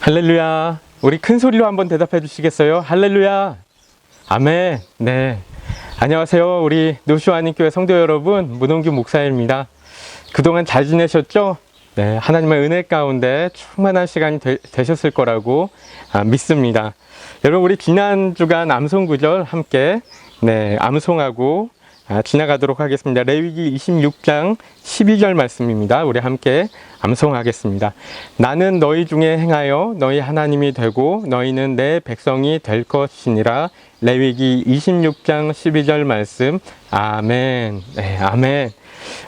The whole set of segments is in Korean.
할렐루야. 우리 큰 소리로 한번 대답해 주시겠어요? 할렐루야. 아멘. 네. 안녕하세요. 우리 노슈아님교회 성도 여러분, 문홍규 목사입니다. 그동안 잘 지내셨죠? 네. 하나님의 은혜 가운데 충만한 시간이 되셨을 거라고 믿습니다. 여러분, 우리 지난 주간 암송 구절 함께 암송하고 지나가도록 하겠습니다. 레위기 26장 12절 말씀입니다. 우리 함께 암송하겠습니다. 나는 너희 중에 행하여 너희 하나님이 되고 너희는 내 백성이 될 것이니라. 레위기 26장 12절 말씀. 아멘. 네, 아멘.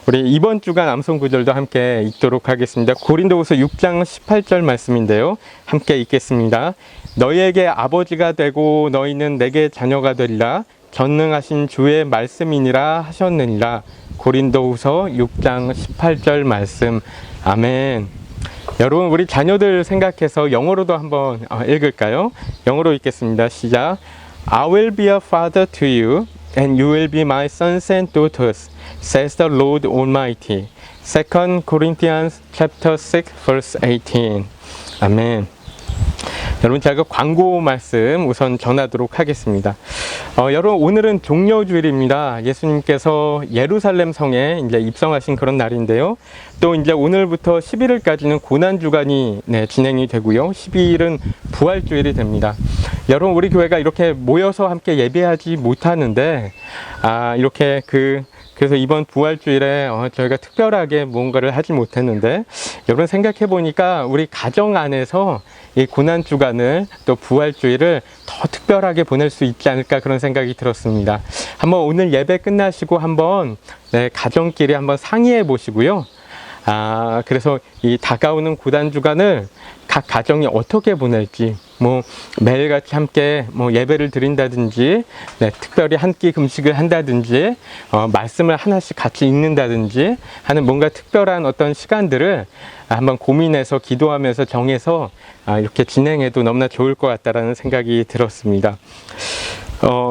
우리 이번 주간 암송 구절도 함께 읽도록 하겠습니다. 고린도후서 6장 18절 말씀인데요. 함께 읽겠습니다. 너희에게 아버지가 되고 너희는 내게 자녀가 되리라. 전능하신 주의 말씀이니라 하셨느니라. 고린도후서 6장 18절 말씀. 아멘. 여러분, 우리 자녀들 생각해서 영어로도 한번 읽을까요? 영어로 읽겠습니다. 시작. I will be a father to you and you will be my sons and daughters, says the Lord Almighty. 2 Corinthians chapter 6 verse 18. 아멘. 여러분, 제가 광고 말씀 우선 전하도록 하겠습니다. 여러분, 오늘은 종려주일입니다. 예수님께서 예루살렘 성에 이제 입성하신 그런 날인데요. 또 이제 오늘부터 11일까지는 고난주간이 진행이 되고요. 12일은 부활주일이 됩니다. 여러분, 우리 교회가 이렇게 모여서 함께 예배하지 못하는데, 이렇게 그래서 이번 부활주일에 저희가 특별하게 뭔가를 하지 못했는데, 여러분 생각해 보니까 우리 가정 안에서 이 고난주간을 또 부활주일을 더 특별하게 보낼 수 있지 않을까 그런 생각이 들었습니다. 한번 오늘 예배 끝나시고 한번 가정끼리 한번 상의해 보시고요. 그래서 이 다가오는 고난주간을 각 가정이 어떻게 보낼지, 매일같이 함께 예배를 드린다든지, 특별히 한 끼 금식을 한다든지, 말씀을 하나씩 같이 읽는다든지 하는 뭔가 특별한 어떤 시간들을 한번 고민해서 기도하면서 정해서 이렇게 진행해도 너무나 좋을 것 같다라는 생각이 들었습니다.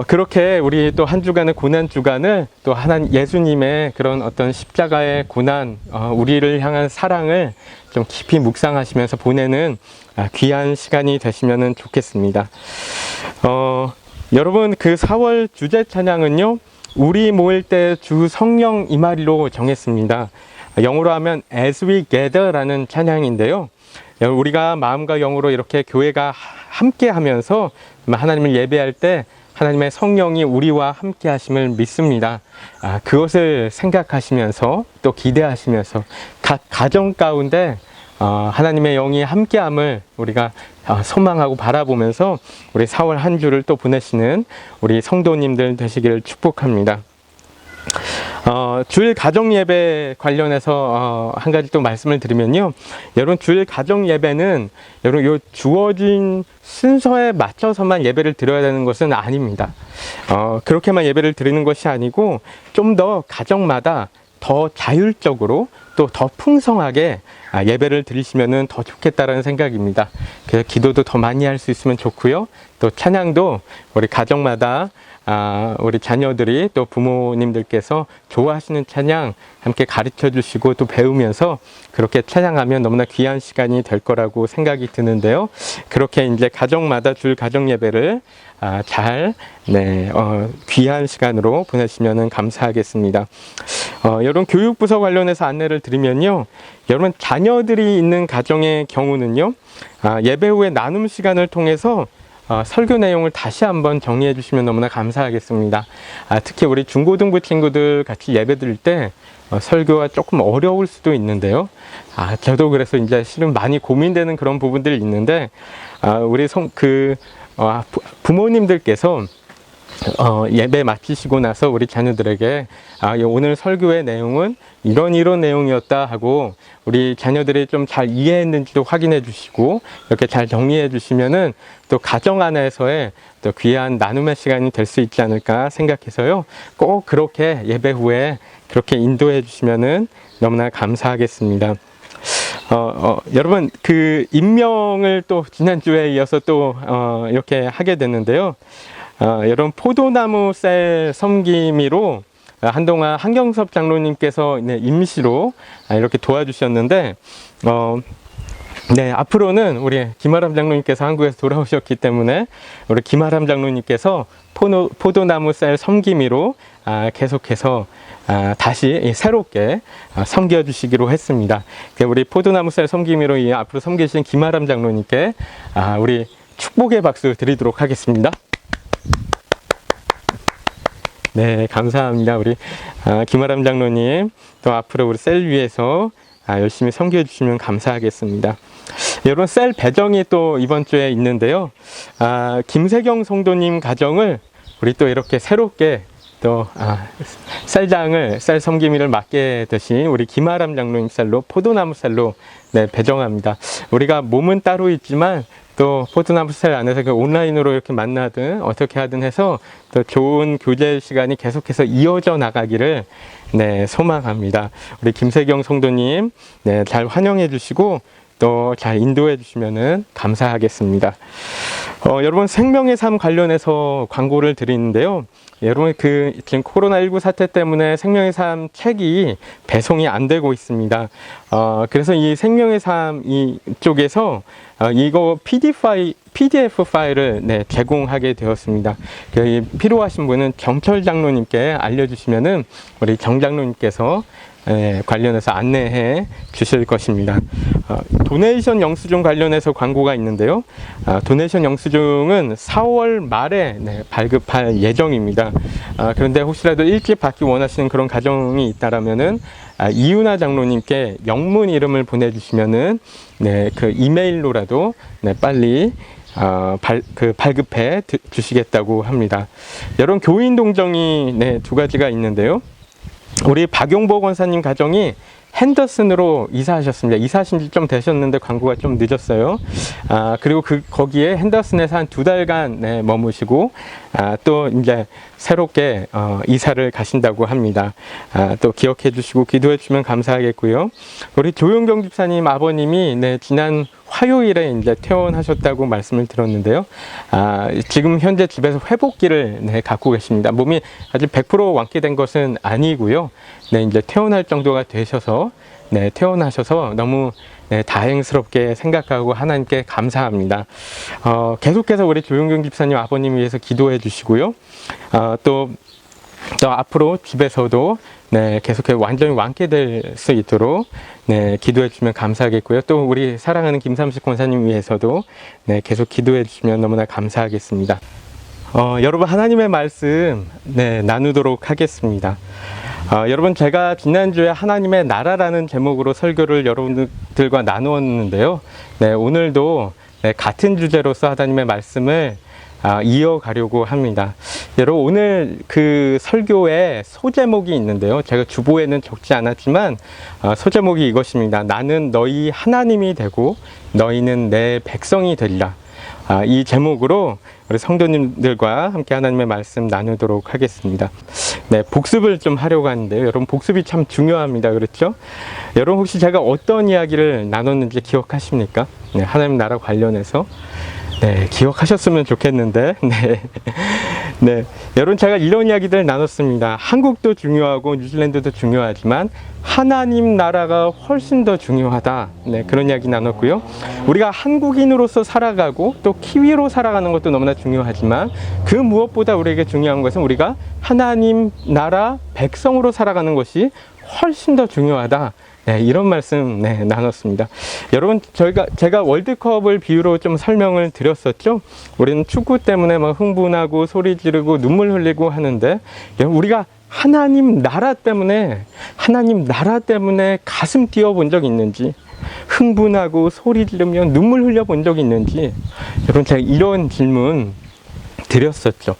그렇게 우리 또 한 주간의 고난 주간을 또 하나님 예수님의 그런 어떤 십자가의 고난, 우리를 향한 사랑을 좀 깊이 묵상하시면서 보내는 귀한 시간이 되시면 좋겠습니다. 여러분, 그 4월 주제 찬양은요, 우리 모일 때 주 성령 임하리로 정했습니다. 영어로 하면 As We Gather라는 찬양인데요. 우리가 마음과 영으로 이렇게 교회가 함께 하면서 하나님을 예배할 때 하나님의 성령이 우리와 함께 하심을 믿습니다. 그것을 생각하시면서 또 기대하시면서 각 가정 가운데 하나님의 영이 함께함을 우리가 소망하고 바라보면서 우리 4월 한 주를 또 보내시는 우리 성도님들 되시기를 축복합니다. 주일 가정 예배 관련해서 한 가지 또 말씀을 드리면요. 여러분, 주일 가정 예배는 여러분 요 주어진 순서에 맞춰서만 예배를 드려야 되는 것은 아닙니다. 그렇게만 예배를 드리는 것이 아니고 좀 더 가정마다 더 자율적으로 또 더 풍성하게 예배를 드리시면 더 좋겠다라는 생각입니다. 그래서 기도도 더 많이 할 수 있으면 좋고요. 또 찬양도 우리 가정마다 우리 자녀들이 또 부모님들께서 좋아하시는 찬양 함께 가르쳐 주시고 또 배우면서 그렇게 찬양하면 너무나 귀한 시간이 될 거라고 생각이 드는데요. 그렇게 이제 가정마다 줄 가정 예배를 귀한 시간으로 보내시면 감사하겠습니다. 여러분, 교육부서 관련해서 안내를 드리면요. 여러분, 자녀들이 있는 가정의 경우는요, 예배 후에 나눔 시간을 통해서 설교 내용을 다시 한번 정리해 주시면 너무나 감사하겠습니다. 특히 우리 중고등부 친구들 같이 예배 드릴 때 설교가 조금 어려울 수도 있는데요. 저도 그래서 이제 실은 많이 고민되는 그런 부분들이 있는데, 우리 부모님들께서 예배 마치시고 나서 우리 자녀들에게 오늘 설교의 내용은 이런 내용이었다 하고 우리 자녀들이 좀 잘 이해했는지도 확인해 주시고 이렇게 잘 정리해 주시면은 또 가정 안에서의 또 귀한 나눔의 시간이 될 수 있지 않을까 생각해서요. 꼭 그렇게 예배 후에 그렇게 인도해 주시면은 너무나 감사하겠습니다. 여러분, 그 임명을 또 지난주에 이어서 또 이렇게 하게 됐는데요. 여러분, 포도나무 쌀 섬김이로 한동안 한경섭 장로님께서 임시로 이렇게 도와주셨는데, 네, 앞으로는 우리 김아람 장로님께서 한국에서 돌아오셨기 때문에 우리 김아람 장로님께서 포도나무 쌀 섬김이로 계속해서 다시 새롭게 섬겨주시기로 했습니다. 우리 포도나무 쌀 섬김이로 앞으로 섬기신 김아람 장로님께 우리 축복의 박수 드리도록 하겠습니다. 네, 감사합니다. 우리 김아람 장로님 또 앞으로 우리 셀 위에서 열심히 섬겨 주시면 감사하겠습니다. 여러분, 셀 배정이 또 이번 주에 있는데요. 김세경 성도님 가정을 우리 또 이렇게 새롭게 또 쌀장을 쌀 섬김이를 맡게 되신 우리 김아람 장로님 쌀로 포도나무 쌀로 네, 배정합니다. 우리가 몸은 따로 있지만 또 포도나무 쌀 안에서 온라인으로 이렇게 만나든 어떻게 하든 해서 또 좋은 교제 시간이 계속해서 이어져 나가기를 네, 소망합니다. 우리 김세경 성도님 네, 잘 환영해 주시고 또 잘 인도해 주시면은 감사하겠습니다. 여러분, 생명의 삶 관련해서 광고를 드리는데요. 여러분, 지금 코로나19 사태 때문에 생명의 삶 책이 배송이 안 되고 있습니다. 그래서 이 생명의 삶 이쪽에서 이거 PDF 파일을 네, 제공하게 되었습니다. 필요하신 분은 정철 장로님께 알려주시면은 우리 정 장로님께서 관련해서 안내해 주실 것입니다. 도네이션 영수증 관련해서 광고가 있는데요. 도네이션 영수증은 4월 말에 네, 발급할 예정입니다. 그런데 혹시라도 일찍 받기 원하시는 그런 가정이 있다라면은 이윤아 장로님께 영문 이름을 보내주시면은 네, 그 이메일로라도 네, 빨리 발급해 주시겠다고 합니다. 여러분, 교인 동정이 네, 2가지가 있는데요. 우리 박용복 원사님 가정이 핸더슨으로 이사하셨습니다. 이사하신 지 좀 되셨는데 광고가 좀 늦었어요. 그리고 거기에 핸더슨에서 한 2달간 네, 머무시고 또 이제 새롭게 이사를 가신다고 합니다. 또 기억해 주시고 기도해 주시면 감사하겠고요. 우리 조용경 집사님 아버님이 네, 지난 화요일에 이제 퇴원하셨다고 말씀을 들었는데요. 지금 현재 집에서 회복기를 네, 갖고 계십니다. 몸이 아직 100% 완쾌된 것은 아니고요. 네, 이제 퇴원할 정도가 되셔서 네, 퇴원하셔서 너무 네, 다행스럽게 생각하고 하나님께 감사합니다. 계속해서 우리 조용경 집사님 아버님 위해서 기도해 주시고요. 또 앞으로 집에서도 네, 계속해서 완전히 완쾌될 수 있도록 네, 기도해 주시면 감사하겠고요. 또 우리 사랑하는 김삼식 권사님 위해서도 네, 계속 기도해 주시면 너무나 감사하겠습니다. 여러분, 하나님의 말씀 네, 나누도록 하겠습니다. 여러분, 제가 지난주에 하나님의 나라라는 제목으로 설교를 여러분들과 나누었는데요. 네, 오늘도 네, 같은 주제로서 하나님의 말씀을 이어가려고 합니다. 여러분, 오늘 그 설교에 소제목이 있는데요. 제가 주보에는 적지 않았지만 소제목이 이것입니다. 나는 너희 하나님이 되고 너희는 내 백성이 되리라. 이 제목으로 우리 성도님들과 함께 하나님의 말씀 나누도록 하겠습니다. 네, 복습을 좀 하려고 하는데요. 여러분, 복습이 참 중요합니다. 그렇죠? 여러분, 혹시 제가 어떤 이야기를 나눴는지 기억하십니까? 네, 하나님 나라 관련해서. 네, 기억하셨으면 좋겠는데, 네. 네. 여러분, 제가 이런 이야기들 나눴습니다. 한국도 중요하고 뉴질랜드도 중요하지만 하나님 나라가 훨씬 더 중요하다. 네, 그런 이야기 나눴고요. 우리가 한국인으로서 살아가고 또 키위로 살아가는 것도 너무나 중요하지만 그 무엇보다 우리에게 중요한 것은 우리가 하나님 나라 백성으로 살아가는 것이 훨씬 더 중요하다. 네, 이런 말씀 네, 나눴습니다. 여러분, 제가 월드컵을 비유로 좀 설명을 드렸었죠. 우리는 축구 때문에 막 흥분하고 소리 지르고 눈물 흘리고 하는데 우리가 하나님 나라 때문에 가슴 뛰어 본 적 있는지, 흥분하고 소리 지르며 눈물 흘려 본 적 있는지, 여러분, 제가 이런 질문 드렸었죠.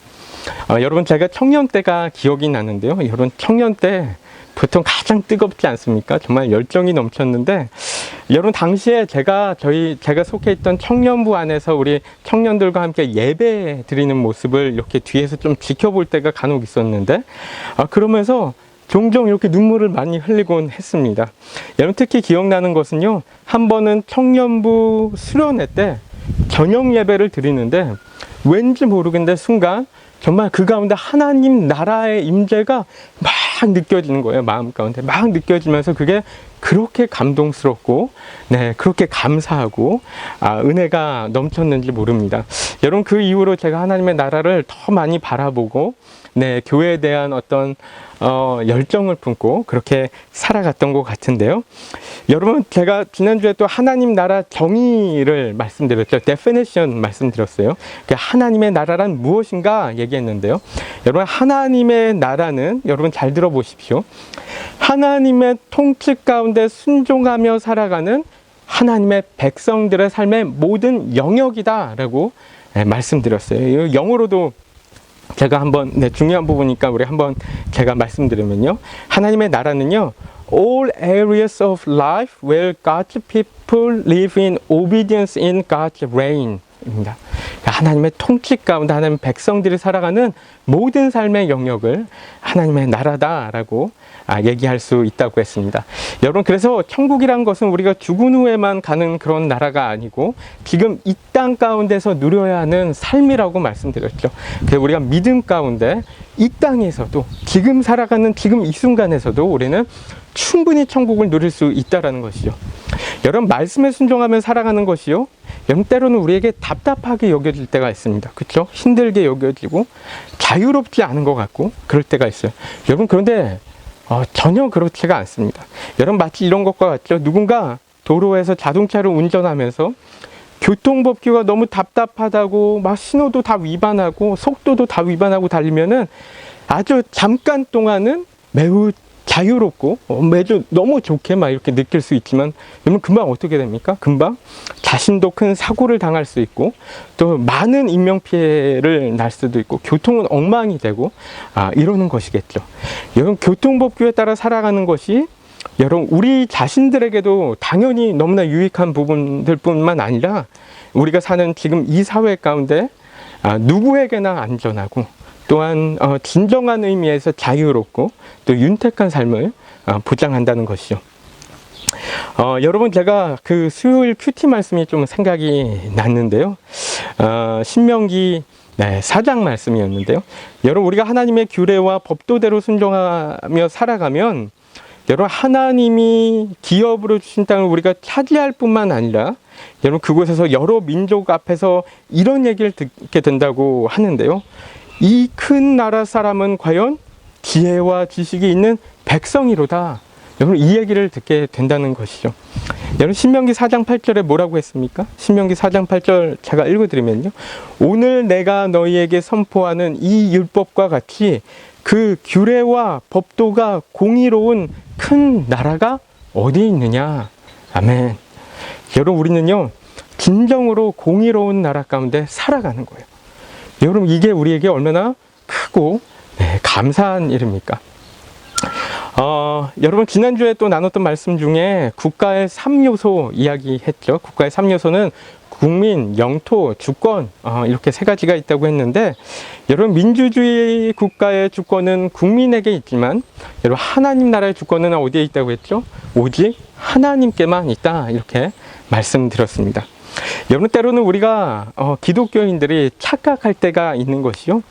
여러분, 제가 청년 때가 기억이 나는데요. 여러분, 청년 때 보통 가장 뜨겁지 않습니까? 정말 열정이 넘쳤는데, 여러분, 당시에 제가 속해 있던 청년부 안에서 우리 청년들과 함께 예배 드리는 모습을 이렇게 뒤에서 좀 지켜볼 때가 간혹 있었는데, 그러면서 종종 이렇게 눈물을 많이 흘리곤 했습니다. 여러분, 특히 기억나는 것은요, 한 번은 청년부 수련회 때 저녁 예배를 드리는데 왠지 모르겠는데 순간 정말 그 가운데 하나님 나라의 임재가 막 느껴지는 거예요. 마음 가운데 막 느껴지면서 그게 그렇게 감동스럽고 그렇게 감사하고 은혜가 넘쳤는지 모릅니다. 여러분, 그 이후로 제가 하나님의 나라를 더 많이 바라보고 교회에 대한 어떤 열정을 품고 그렇게 살아갔던 것 같은데요. 여러분, 제가 지난주에 또 하나님 나라 정의를 말씀드렸죠. definition 말씀드렸어요. 하나님의 나라란 무엇인가 얘기했는데요. 여러분, 하나님의 나라는, 여러분 잘 들어보십시오. 하나님의 통치 가운데 순종하며 살아가는 하나님의 백성들의 삶의 모든 영역이다라고 말씀드렸어요. 영어로도 제가 한번 중요한 부분이니까 우리 한번 제가 말씀드리면요, 하나님의 나라는요, all areas of life where God's people live in obedience in God's reign 입니다. 하나님의 통치 가운데 하나님 백성들이 살아가는 모든 삶의 영역을 하나님의 나라다라고 얘기할 수 있다고 했습니다. 여러분, 그래서 천국이란 것은 우리가 죽은 후에만 가는 그런 나라가 아니고 지금 이 땅 가운데서 누려야 하는 삶이라고 말씀드렸죠. 그래서 우리가 믿음 가운데 이 땅에서도 지금 살아가는 지금 이 순간에서도 우리는 충분히 천국을 누릴 수 있다는 것이죠. 여러분, 말씀에 순종하며 살아가는 것이요, 여러분, 때로는 우리에게 답답하게 여겨질 때가 있습니다. 그렇죠? 힘들게 여겨지고 자유롭지 않은 것 같고 그럴 때가 있어요. 여러분, 그런데 전혀 그렇지가 않습니다. 여러분, 마치 이런 것과 같죠. 누군가 도로에서 자동차를 운전하면서 교통법규가 너무 답답하다고 막 신호도 다 위반하고 속도도 다 위반하고 달리면은 아주 잠깐 동안은 매우 자유롭고 매주 너무 좋게 막 이렇게 느낄 수 있지만, 여러분, 금방 어떻게 됩니까? 금방 자신도 큰 사고를 당할 수 있고 또 많은 인명피해를 날 수도 있고 교통은 엉망이 되고 이러는 것이겠죠. 여러분, 교통법규에 따라 살아가는 것이 여러분 우리 자신들에게도 당연히 너무나 유익한 부분들 뿐만 아니라 우리가 사는 지금 이 사회 가운데 누구에게나 안전하고 또한 진정한 의미에서 자유롭고 또 윤택한 삶을 보장한다는 것이죠. 여러분, 제가 그 수요일 큐티 말씀이 좀 생각이 났는데요. 신명기 4장 말씀이었는데요. 여러분, 우리가 하나님의 규례와 법도대로 순종하며 살아가면 여러분, 하나님이 기업으로 주신 땅을 우리가 차지할 뿐만 아니라 여러분, 그곳에서 여러 민족 앞에서 이런 얘기를 듣게 된다고 하는데요. 이 큰 나라 사람은 과연 지혜와 지식이 있는 백성이로다. 여러분, 이 얘기를 듣게 된다는 것이죠. 여러분, 신명기 4장 8절에 뭐라고 했습니까? 신명기 4장 8절 제가 읽어드리면요, 오늘 내가 너희에게 선포하는 이 율법과 같이 그 규례와 법도가 공의로운 큰 나라가 어디 있느냐. 아멘. 여러분, 우리는요 진정으로 공의로운 나라 가운데 살아가는 거예요. 여러분, 이게 우리에게 얼마나 크고 감사한 일입니까? 여러분, 지난주에 또 나눴던 말씀 중에 국가의 3요소 이야기했죠. 국가의 3요소는 국민, 영토, 주권, 이렇게 세 가지가 있다고 했는데, 여러분, 민주주의 국가의 주권은 국민에게 있지만 여러분, 하나님 나라의 주권은 어디에 있다고 했죠? 오직 하나님께만 있다, 이렇게 말씀드렸습니다. 여러분, 때로는 우리가 기독교인들이 착각할 때가 있는 것이요,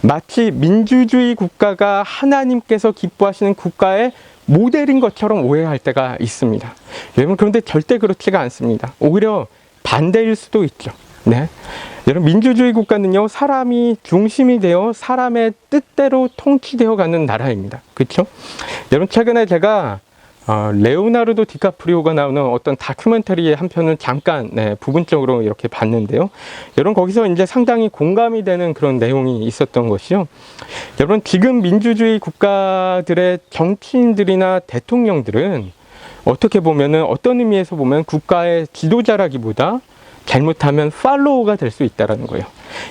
마치 민주주의 국가가 하나님께서 기뻐하시는 국가의 모델인 것처럼 오해할 때가 있습니다. 여러분, 그런데 절대 그렇지가 않습니다. 오히려 반대일 수도 있죠. 여러분, 민주주의 국가는요, 사람이 중심이 되어 사람의 뜻대로 통치되어 가는 나라입니다. 그렇죠? 여러분, 최근에 제가 레오나르도 디카프리오가 나오는 어떤 다큐멘터리의 한 편을 잠깐 부분적으로 이렇게 봤는데요. 여러분, 거기서 이제 상당히 공감이 되는 그런 내용이 있었던 것이요, 여러분, 지금 민주주의 국가들의 정치인들이나 대통령들은 어떻게 보면은, 어떤 의미에서 보면 국가의 지도자라기보다 잘못하면 팔로워가 될 수 있다는 거예요.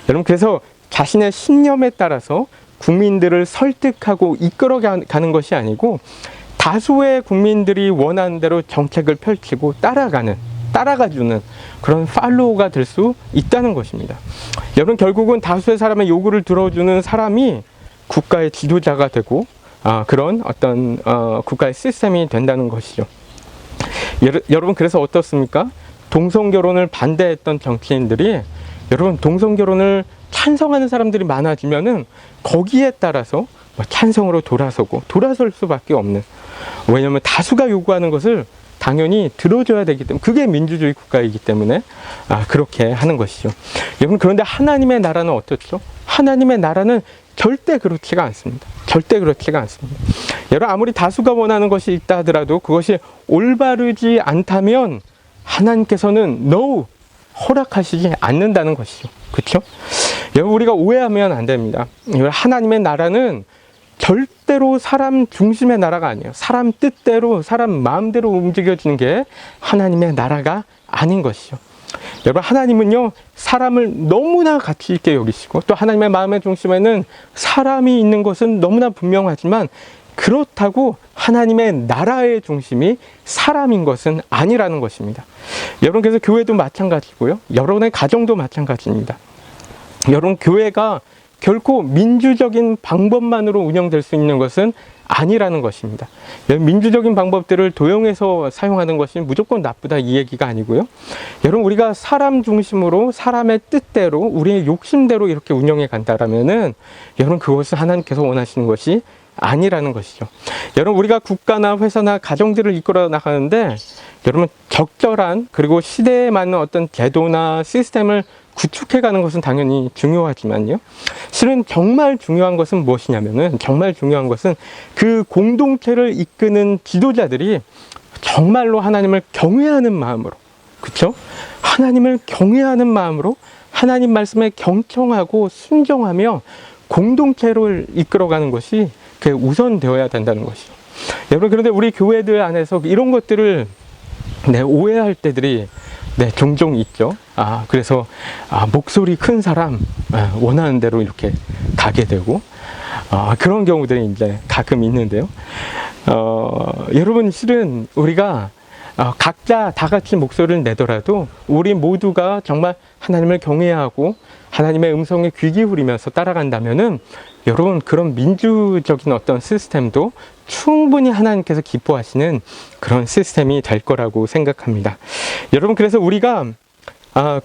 여러분, 그래서 자신의 신념에 따라서 국민들을 설득하고 이끌어 가는 것이 아니고 다수의 국민들이 원하는 대로 정책을 펼치고 따라가주는 그런 팔로워가 될 수 있다는 것입니다. 여러분, 결국은 다수의 사람의 요구를 들어주는 사람이 국가의 지도자가 되고 그런 어떤 국가의 시스템이 된다는 것이죠. 여러분, 그래서 어떻습니까? 동성결혼을 반대했던 정치인들이, 여러분, 동성결혼을 찬성하는 사람들이 많아지면은 거기에 따라서 찬성으로 돌아설 수밖에 없는, 왜냐하면 다수가 요구하는 것을 당연히 들어줘야 되기 때문에, 그게 민주주의 국가이기 때문에 그렇게 하는 것이죠. 여러분, 그런데 하나님의 나라는 어떻죠? 하나님의 나라는 절대 그렇지가 않습니다. 절대 그렇지가 않습니다. 여러분, 아무리 다수가 원하는 것이 있다 하더라도 그것이 올바르지 않다면 하나님께서는 no, 허락하시지 않는다는 것이죠. 그렇죠? 여러분, 우리가 오해하면 안 됩니다. 하나님의 나라는 절대로 사람 중심의 나라가 아니에요. 사람 뜻대로, 사람 마음대로 움직여지는 게 하나님의 나라가 아닌 것이죠. 여러분, 하나님은요, 사람을 너무나 가치 있게 여기시고, 또 하나님의 마음의 중심에는 사람이 있는 것은 너무나 분명하지만, 그렇다고 하나님의 나라의 중심이 사람인 것은 아니라는 것입니다. 여러분, 그래서 교회도 마찬가지고요, 여러분의 가정도 마찬가지입니다. 여러분, 교회가 결코 민주적인 방법만으로 운영될 수 있는 것은 아니라는 것입니다. 민주적인 방법들을 도용해서 사용하는 것이 무조건 나쁘다, 이 얘기가 아니고요. 여러분, 우리가 사람 중심으로, 사람의 뜻대로, 우리의 욕심대로 이렇게 운영해 간다라면은, 여러분, 그것은 하나님께서 원하시는 것이 아니라는 것이죠. 여러분, 우리가 국가나 회사나 가정들을 이끌어 나가는데, 여러분, 적절한, 그리고 시대에 맞는 어떤 제도나 시스템을 구축해가는 것은 당연히 중요하지만요, 실은 정말 중요한 것은 무엇이냐면은, 정말 중요한 것은 그 공동체를 이끄는 지도자들이 정말로 하나님을 경외하는 마음으로, 그렇죠? 하나님을 경외하는 마음으로 하나님 말씀에 경청하고 순종하며 공동체를 이끌어가는 것이 그 우선되어야 된다는 것이죠. 여러분, 그런데 우리 교회들 안에서 이런 것들을 오해할 때들이 종종 있죠. 그래서 목소리 큰 사람 원하는 대로 이렇게 가게 되고, 그런 경우들이 이제 가끔 있는데요. 여러분, 실은 우리가 각자 다 같이 목소리를 내더라도 우리 모두가 정말 하나님을 경외하고 하나님의 음성에 귀 기울이면서 따라간다면은, 여러분, 그런 민주적인 어떤 시스템도 충분히 하나님께서 기뻐하시는 그런 시스템이 될 거라고 생각합니다. 여러분, 그래서 우리가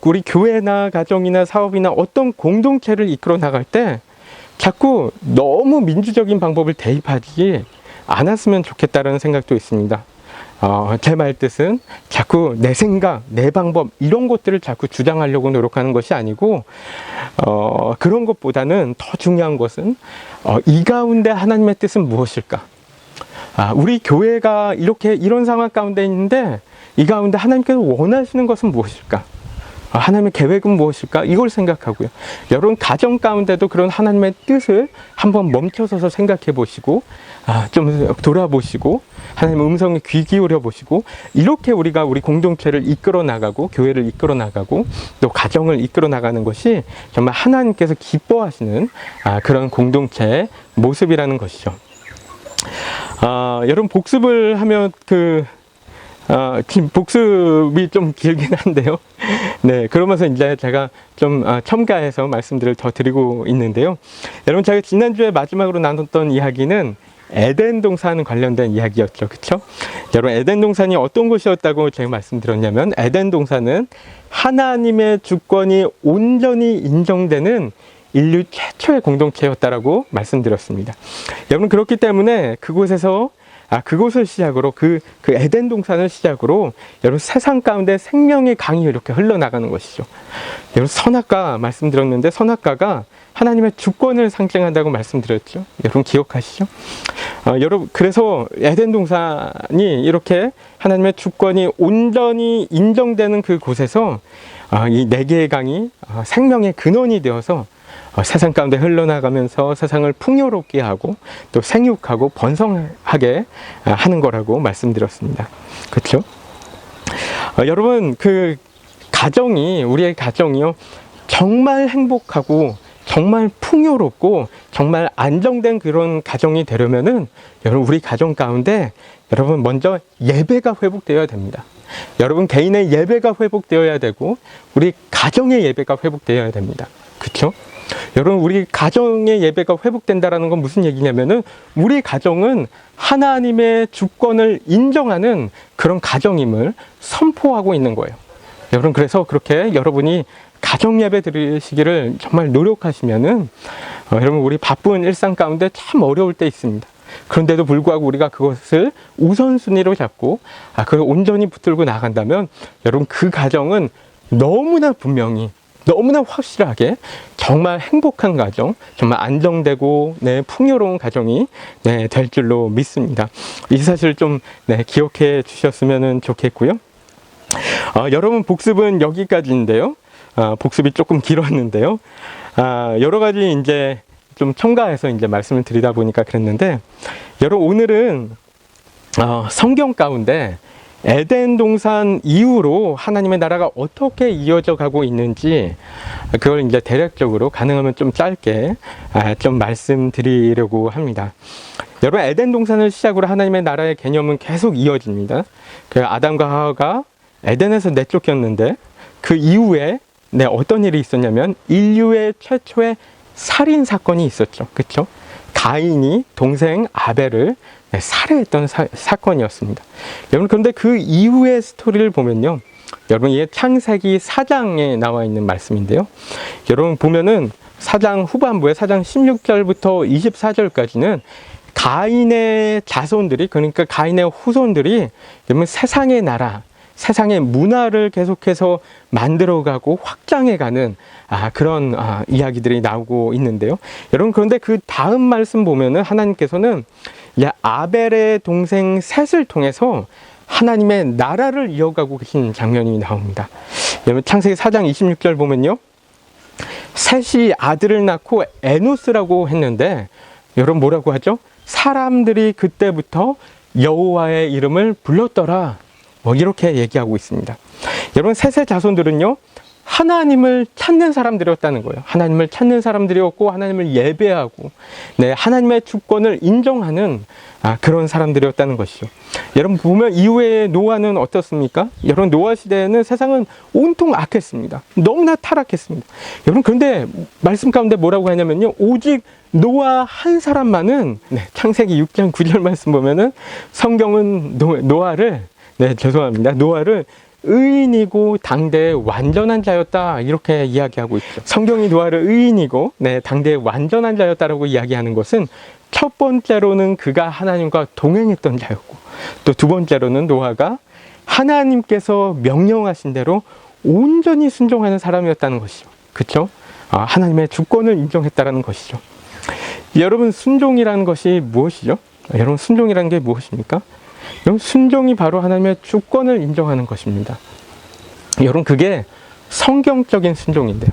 우리 교회나 가정이나 사업이나 어떤 공동체를 이끌어 나갈 때 자꾸 너무 민주적인 방법을 대입하지 않았으면 좋겠다는 생각도 있습니다. 제 말 뜻은 자꾸 내 생각, 내 방법, 이런 것들을 자꾸 주장하려고 노력하는 것이 아니고, 그런 것보다는 더 중요한 것은 이 가운데 하나님의 뜻은 무엇일까? 우리 교회가 이런 상황 가운데 있는데 이 가운데 하나님께서 원하시는 것은 무엇일까? 하나님의 계획은 무엇일까? 이걸 생각하고요. 여러분, 가정 가운데도 그런 하나님의 뜻을 한번 멈춰서서 생각해 보시고, 좀 돌아보시고, 하나님의 음성에 귀 기울여 보시고, 이렇게 우리가 우리 공동체를 이끌어 나가고, 교회를 이끌어 나가고, 또 가정을 이끌어 나가는 것이 정말 하나님께서 기뻐하시는 그런 공동체의 모습이라는 것이죠. 여러분, 복습을 하면 복습이 좀 길긴 한데요. 그러면서 이제 제가 좀 첨가해서 말씀들을 더 드리고 있는데요. 여러분, 제가 지난주에 마지막으로 나눴던 이야기는 에덴 동산 관련된 이야기였죠. 그쵸? 여러분, 에덴 동산이 어떤 곳이었다고 제가 말씀드렸냐면, 에덴 동산은 하나님의 주권이 온전히 인정되는 인류 최초의 공동체였다라고 말씀드렸습니다. 여러분, 그렇기 때문에 그곳에서 그곳을 시작으로 그 에덴 동산을 시작으로 여러분, 세상 가운데 생명의 강이 이렇게 흘러나가는 것이죠. 여러분, 선악과 말씀드렸는데, 선악과가 하나님의 주권을 상징한다고 말씀드렸죠. 여러분, 기억하시죠? 여러분, 그래서 에덴 동산이 이렇게 하나님의 주권이 온전히 인정되는 그 곳에서 이 네 개의 강이 생명의 근원이 되어서 세상 가운데 흘러나가면서 세상을 풍요롭게 하고 또 생육하고 번성하게 하는 거라고 말씀드렸습니다. 그렇죠? 여러분, 우리의 가정이요, 정말 행복하고 정말 풍요롭고 정말 안정된 그런 가정이 되려면은, 여러분, 우리 가정 가운데 여러분, 먼저 예배가 회복되어야 됩니다. 여러분, 개인의 예배가 회복되어야 되고 우리 가정의 예배가 회복되어야 됩니다. 그렇죠? 여러분, 우리 가정의 예배가 회복된다라는 건 무슨 얘기냐면은, 우리 가정은 하나님의 주권을 인정하는 그런 가정임을 선포하고 있는 거예요. 여러분, 그래서 그렇게 여러분이 가정 예배 드리시기를 정말 노력하시면은 여러분, 우리 바쁜 일상 가운데 참 어려울 때 있습니다. 그런데도 불구하고 우리가 그것을 우선순위로 잡고 그걸 온전히 붙들고 나간다면 여러분, 그 가정은 너무나 분명히, 너무나 확실하게 정말 행복한 가정, 정말 안정되고 풍요로운 가정이 될 줄로 믿습니다. 이 사실 좀 기억해 주셨으면 좋겠고요. 여러분, 복습은 여기까지인데요. 복습이 조금 길었는데요. 여러 가지 이제 좀 첨가해서 이제 말씀을 드리다 보니까 그랬는데, 여러분, 오늘은 성경 가운데 에덴 동산 이후로 하나님의 나라가 어떻게 이어져 가고 있는지, 그걸 이제 대략적으로 가능하면 좀 짧게 좀 말씀드리려고 합니다. 여러분, 에덴 동산을 시작으로 하나님의 나라의 개념은 계속 이어집니다. 그 아담과 하와가 에덴에서 내쫓겼는데, 그 이후에 어떤 일이 있었냐면 인류의 최초의 살인 사건이 있었죠. 그렇죠? 가인이 동생 아벨을 살해했던 사건이었습니다. 여러분, 그런데 그 이후의 스토리를 보면요, 여러분, 이게 창세기 4장에 나와 있는 말씀인데요. 여러분 보면은 4장 후반부에 4장 16절부터 24절까지는 가인의 자손들이, 그러니까 가인의 후손들이 여러분 세상의 나라, 세상의 문화를 계속해서 만들어가고 확장해가는 그런 이야기들이 나오고 있는데요. 여러분, 그런데 그 다음 말씀 보면은 하나님께서는 아벨의 동생 셋을 통해서 하나님의 나라를 이어가고 계신 장면이 나옵니다. 여러분, 창세기 4장 26절 보면요, 셋이 아들을 낳고 에노스라고 했는데, 여러분 뭐라고 하죠? 사람들이 그때부터 여호와의 이름을 불렀더라, 이렇게 얘기하고 있습니다. 여러분, 셋의 자손들은요, 하나님을 찾는 사람들이었다는 거예요. 하나님을 찾는 사람들이었고, 하나님을 예배하고, 하나님의 주권을 인정하는 그런 사람들이었다는 것이죠. 여러분 보면 이후에 노아는 어떻습니까? 여러분, 노아 시대에는 세상은 온통 악했습니다. 너무나 타락했습니다. 여러분, 그런데 말씀 가운데 뭐라고 하냐면요, 오직 노아 한 사람만은, 창세기 6장 9절 말씀 보면은 성경은 노아를 의인이고 당대의 완전한 자였다, 이렇게 이야기하고 있죠. 성경이 노아를 의인이고 당대의 완전한 자였다라고 이야기하는 것은, 첫 번째로는 그가 하나님과 동행했던 자였고, 또 두 번째로는 노아가 하나님께서 명령하신 대로 온전히 순종하는 사람이었다는 것이죠. 그렇죠? 하나님의 주권을 인정했다라는 것이죠. 여러분, 순종이라는 것이 무엇이죠? 여러분, 순종이라는 게 무엇입니까? 여러분, 순종이 바로 하나님의 주권을 인정하는 것입니다. 여러분, 그게 성경적인 순종인데요.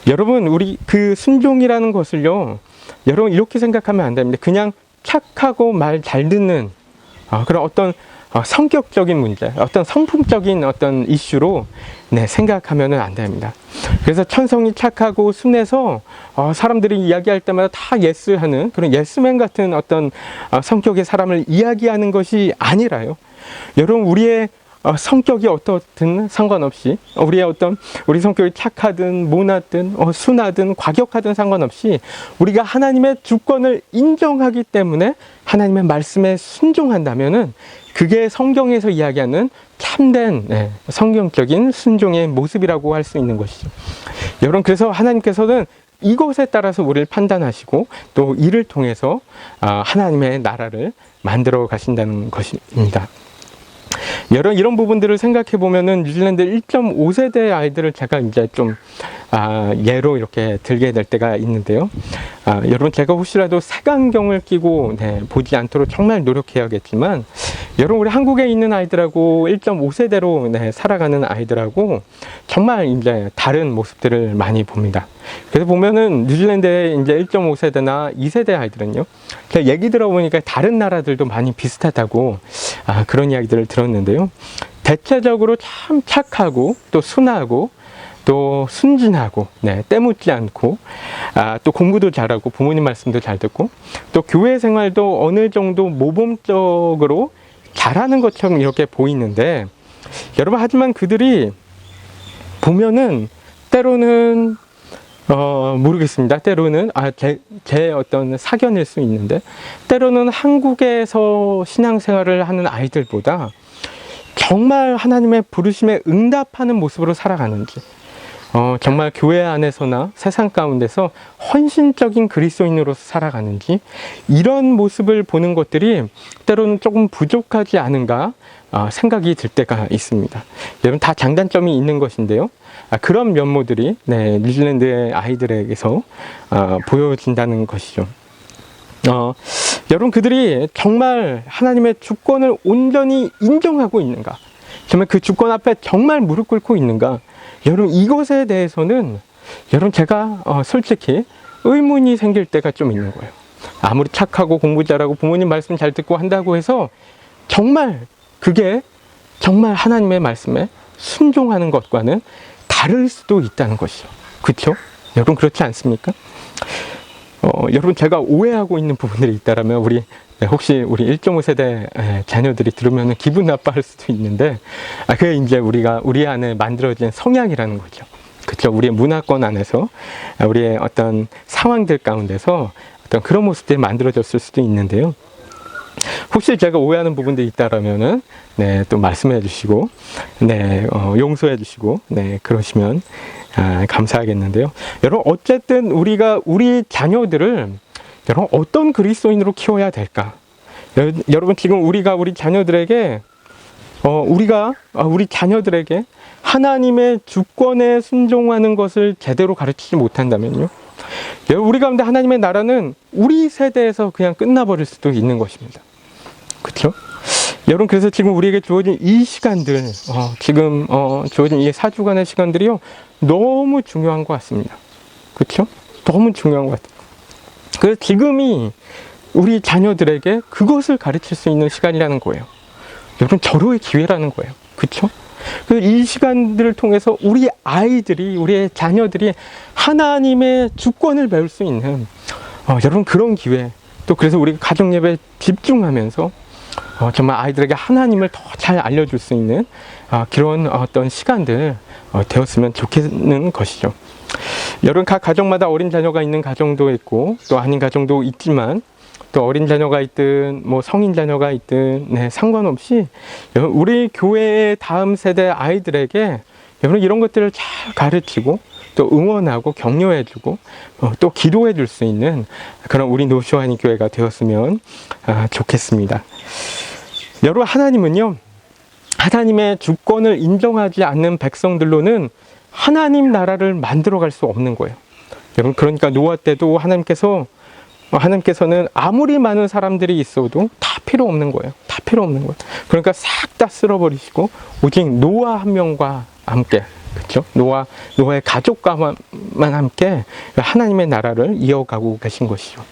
여러분, 우리 그 순종이라는 것을요, 여러분 이렇게 생각하면 안 됩니다. 그냥 착하고 말 잘 듣는 그런 어떤 성격적인 문제, 어떤 성품적인 어떤 이슈로 생각하면 안 됩니다. 그래서 천성이 착하고 순해서 사람들이 이야기할 때마다 다 예스하는 그런 예스맨 같은 어떤 성격의 사람을 이야기하는 것이 아니라요, 여러분, 우리의 성격이 어떻든 상관없이, 우리 성격이 착하든 모나든 순하든 과격하든 상관없이, 우리가 하나님의 주권을 인정하기 때문에 하나님의 말씀에 순종한다면은 그게 성경에서 이야기하는 참된 성경적인 순종의 모습이라고 할 수 있는 것이죠. 여러분, 그래서 하나님께서는 이것에 따라서 우리를 판단하시고, 또 이를 통해서 하나님의 나라를 만들어 가신다는 것입니다. 여러분, 이런 부분들을 생각해 보면은 뉴질랜드 1.5세대 아이들을 제가 이제 좀 예로 이렇게 들게 될 때가 있는데요. 여러분, 제가 혹시라도 색안경을 끼고 보지 않도록 정말 노력해야겠지만, 여러분, 우리 한국에 있는 아이들하고 1.5세대로 살아가는 아이들하고 정말 이제 다른 모습들을 많이 봅니다. 그래서 보면은 뉴질랜드의 이제 1.5세대나 2세대 아이들은요, 제가 얘기 들어보니까 다른 나라들도 많이 비슷하다고 그런 이야기들을 들었는데요. 대체적으로 참 착하고, 또 순하고, 또 순진하고, 때묻지 않고, 또 공부도 잘하고, 부모님 말씀도 잘 듣고, 또 교회 생활도 어느 정도 모범적으로 잘하는 것처럼 이렇게 보이는데, 여러분, 하지만 그들이 보면은 때로는 모르겠습니다. 때로는 제 어떤 사견일 수 있는데, 때로는 한국에서 신앙생활을 하는 아이들보다 정말 하나님의 부르심에 응답하는 모습으로 살아가는지, 정말 교회 안에서나 세상 가운데서 헌신적인 그리스도인으로서 살아가는지, 이런 모습을 보는 것들이 때로는 조금 부족하지 않은가 생각이 들 때가 있습니다. 여러분, 다 장단점이 있는 것인데요. 그런 면모들이 뉴질랜드의 아이들에게서 보여진다는 것이죠. 여러분, 그들이 정말 하나님의 주권을 온전히 인정하고 있는가? 정말 그 주권 앞에 정말 무릎 꿇고 있는가? 여러분, 이것에 대해서는 여러분, 제가 솔직히 의문이 생길 때가 좀 있는 거예요. 아무리 착하고 공부 잘하고 부모님 말씀 잘 듣고 한다고 해서 정말 그게 정말 하나님의 말씀에 순종하는 것과는 다를 수도 있다는 것이죠. 그렇죠? 여러분, 그렇지 않습니까? 여러분, 제가 오해하고 있는 부분들이 있다라면 혹시 우리 1.5세대 자녀들이 들으면 기분 나빠할 수도 있는데, 그게 이제 우리 안에 만들어진 성향이라는 거죠. 그렇죠? 우리의 문화권 안에서, 우리의 어떤 상황들 가운데서 어떤 그런 모습들이 만들어졌을 수도 있는데요. 혹시 제가 오해하는 부분들이 있다라면은, 또 말씀해 주시고, 용서해 주시고, 그러시면, 감사하겠는데요. 여러분, 어쨌든 우리 자녀들을 여러분, 어떤 그리스도인으로 키워야 될까? 여러분, 지금 우리 자녀들에게, 우리 자녀들에게 하나님의 주권에 순종하는 것을 제대로 가르치지 못한다면요. 우리 가운데 하나님의 나라는 우리 세대에서 그냥 끝나버릴 수도 있는 것입니다. 그렇죠? 여러분, 그래서 지금 우리에게 주어진 이 시간들, 지금 주어진 이 4주간의 시간들이요, 너무 중요한 것 같습니다. 그렇죠? 너무 중요한 것 같아요. 그래서 지금이 우리 자녀들에게 그것을 가르칠 수 있는 시간이라는 거예요. 여러분, 절호의 기회라는 거예요. 그렇죠? 그래서 이 시간들을 통해서 우리 자녀들이 하나님의 주권을 배울 수 있는 여러분, 그런 기회, 또 그래서 우리가 가정 예배에 집중하면서 정말 아이들에게 하나님을 더 잘 알려줄 수 있는 그런 어떤 시간들 되었으면 좋겠는 것이죠. 여러분, 각 가정마다 어린 자녀가 있는 가정도 있고 또 아닌 가정도 있지만, 또 어린 자녀가 있든 성인 자녀가 있든 상관없이 우리 교회의 다음 세대 아이들에게 여러분, 이런 것들을 잘 가르치고 또 응원하고 격려해주고 또 기도해줄 수 있는 그런 우리 노쇼아니 교회가 되었으면 좋겠습니다. 여러분, 하나님은요, 하나님의 주권을 인정하지 않는 백성들로는 하나님 나라를 만들어갈 수 없는 거예요. 여러분, 그러니까 노아 때도 하나님께서는 아무리 많은 사람들이 있어도 다 필요 없는 거예요. 다 필요 없는 거예요. 그러니까 싹 다 쓸어버리시고 오직 노아 한 명과 함께, 그렇죠? 노아의 가족과만 함께 하나님의 나라를 이어가고 계신 것이죠.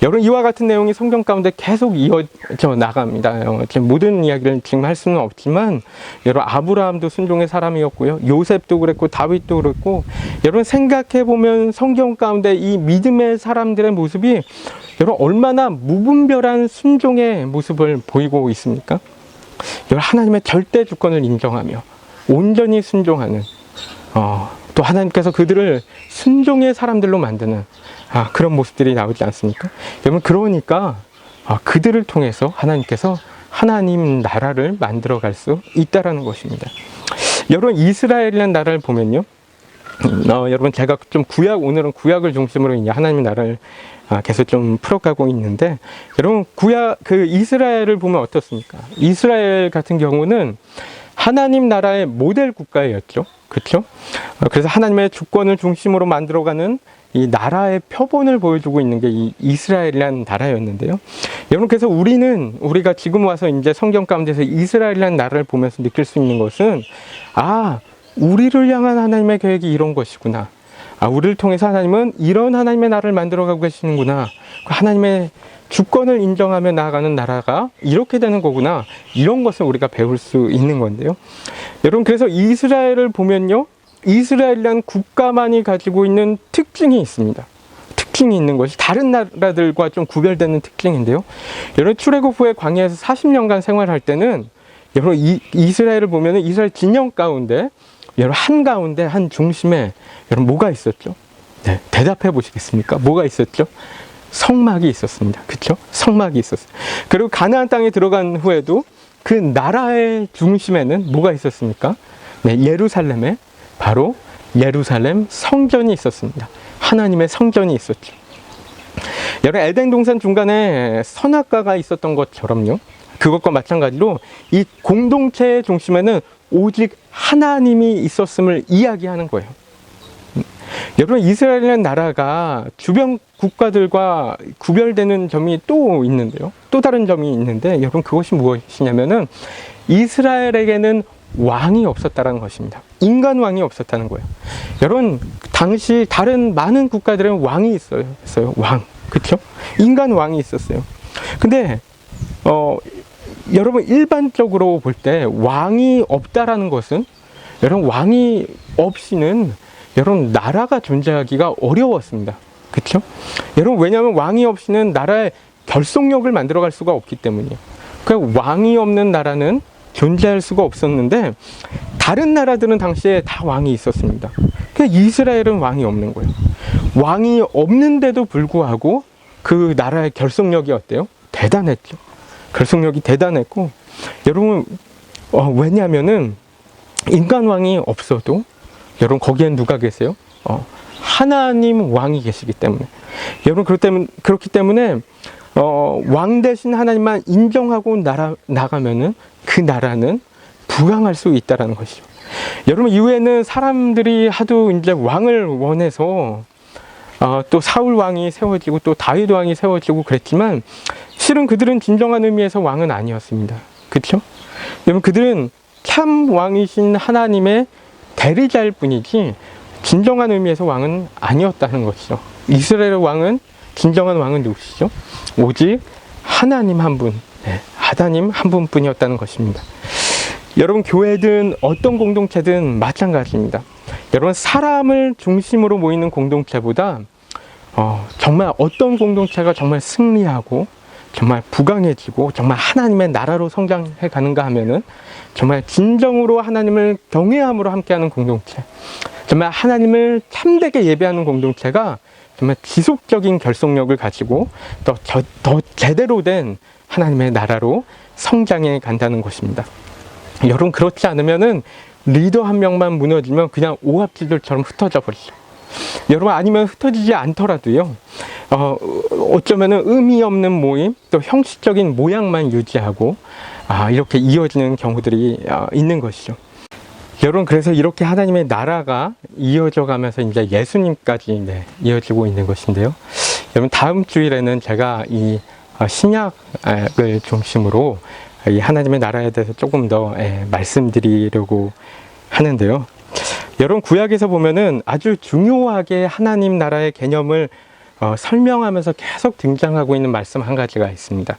여러분, 이와 같은 내용이 성경 가운데 계속 이어져 나갑니다. 모든 이야기를 지금 할 수는 없지만, 여러분, 아브라함도 순종의 사람이었고요. 요셉도 그랬고, 다윗도 그랬고, 여러분, 생각해보면 성경 가운데 이 믿음의 사람들의 모습이 여러분, 얼마나 무분별한 순종의 모습을 보이고 있습니까? 여러분, 하나님의 절대 주권을 인정하며 온전히 순종하는, 또 하나님께서 그들을 순종의 사람들로 만드는 그런 모습들이 나오지 않습니까? 여러분, 그러니까 그들을 통해서 하나님께서 하나님 나라를 만들어갈 수 있다라는 것입니다. 여러분, 이스라엘이라는 나라를 보면요, 여러분, 제가 좀 오늘은 구약을 중심으로 이제 하나님 나라를 계속 좀 풀어가고 있는데, 여러분, 이스라엘을 보면 어떻습니까? 이스라엘 같은 경우는 하나님 나라의 모델 국가였죠. 그렇죠? 그래서 하나님의 주권을 중심으로 만들어가는 이 나라의 표본을 보여주고 있는 게 이 이스라엘이라는 나라였는데요. 여러분, 그래서 우리가 지금 와서 이제 성경 가운데서 이스라엘이라는 나라를 보면서 느낄 수 있는 것은, 우리를 향한 하나님의 계획이 이런 것이구나. 우리를 통해서 하나님은 이런 하나님의 나라를 만들어가고 계시는구나. 하나님의 주권을 인정하며 나아가는 나라가 이렇게 되는 거구나. 이런 것을 우리가 배울 수 있는 건데요. 여러분, 그래서 이스라엘을 보면요, 이스라엘이라는 국가만이 가지고 있는 특징이 있습니다. 특징이 있는 것이 다른 나라들과 좀 구별되는 특징인데요. 여러분, 출애굽 후에 광야에서 40년간 생활할 때는 여러분, 이스라엘을 보면 이스라엘 진영 가운데 여러분, 한가운데 한 중심에 여러분, 뭐가 있었죠? 대답해 보시겠습니까? 뭐가 있었죠? 성막이 있었습니다. 그렇죠? 성막이 있었어요. 그리고 가나안 땅에 들어간 후에도 그 나라의 중심에는 뭐가 있었습니까? 예루살렘에 바로 예루살렘 성전이 있었습니다. 하나님의 성전이 있었죠. 여러분, 에덴 동산 중간에 선악과가 있었던 것처럼요, 그것과 마찬가지로 이 공동체의 중심에는 오직 하나님이 있었음을 이야기하는 거예요. 여러분, 이스라엘이라는 나라가 주변 국가들과 구별되는 점이 또 있는데요. 또 다른 점이 있는데, 여러분, 그것이 무엇이냐면은 이스라엘에게는 왕이 없었다는 것입니다. 인간 왕이 없었다는 거예요. 여러분, 당시 다른 많은 국가들은 왕이 있어요. 왕. 그렇죠? 인간 왕이 있었어요. 근데 여러분, 일반적으로 볼 때 왕이 없다라는 것은, 여러분, 왕이 없이는 여러분 나라가 존재하기가 어려웠습니다. 그렇죠? 여러분, 왜냐하면 왕이 없이는 나라의 결속력을 만들어갈 수가 없기 때문이에요. 그러니까 왕이 없는 나라는 존재할 수가 없었는데, 다른 나라들은 당시에 다 왕이 있었습니다. 그러니까 이스라엘은 왕이 없는 거예요. 왕이 없는데도 불구하고 그 나라의 결속력이 어때요? 대단했죠. 결속력이 대단했고, 여러분, 왜냐하면은 인간 왕이 없어도 여러분 거기엔 누가 계세요? 하나님 왕이 계시기 때문에. 여러분, 그렇기 때문에 왕 대신 하나님만 인정하고 나가면은 그 나라는 부강할 수 있다라는 것이죠. 여러분, 이후에는 사람들이 하도 이제 왕을 원해서 또 사울 왕이 세워지고 또 다윗 왕이 세워지고 그랬지만, 실은 그들은 진정한 의미에서 왕은 아니었습니다. 그렇죠? 여러분, 그들은 참 왕이신 하나님의 대리자일 뿐이지 진정한 의미에서 왕은 아니었다는 것이죠. 이스라엘의 왕은, 진정한 왕은 누구시죠? 오직 하나님 한 분, 하나님 한 분뿐이었다는 것입니다. 여러분, 교회든 어떤 공동체든 마찬가지입니다. 여러분, 사람을 중심으로 모이는 공동체보다 정말 어떤 공동체가 정말 승리하고 정말 부강해지고 정말 하나님의 나라로 성장해 가는가 하면은, 정말 진정으로 하나님을 경외함으로 함께하는 공동체, 정말 하나님을 참되게 예배하는 공동체가 정말 지속적인 결속력을 가지고 더 제대로 된 하나님의 나라로 성장해 간다는 것입니다. 여러분, 그렇지 않으면은 리더 한 명만 무너지면 그냥 오합지졸처럼 흩어져 버리죠. 여러분, 아니면 흩어지지 않더라도요, 어쩌면은 의미 없는 모임, 또 형식적인 모양만 유지하고 이렇게 이어지는 경우들이 있는 것이죠. 여러분, 그래서 이렇게 하나님의 나라가 이어져 가면서 이제 예수님까지 이어지고 있는 것인데요. 여러분, 다음 주일에는 제가 이 신약을 중심으로 이 하나님의 나라에 대해서 조금 더 말씀드리려고 하는데요. 여러분, 구약에서 보면은 아주 중요하게 하나님 나라의 개념을 설명하면서 계속 등장하고 있는 말씀 한 가지가 있습니다.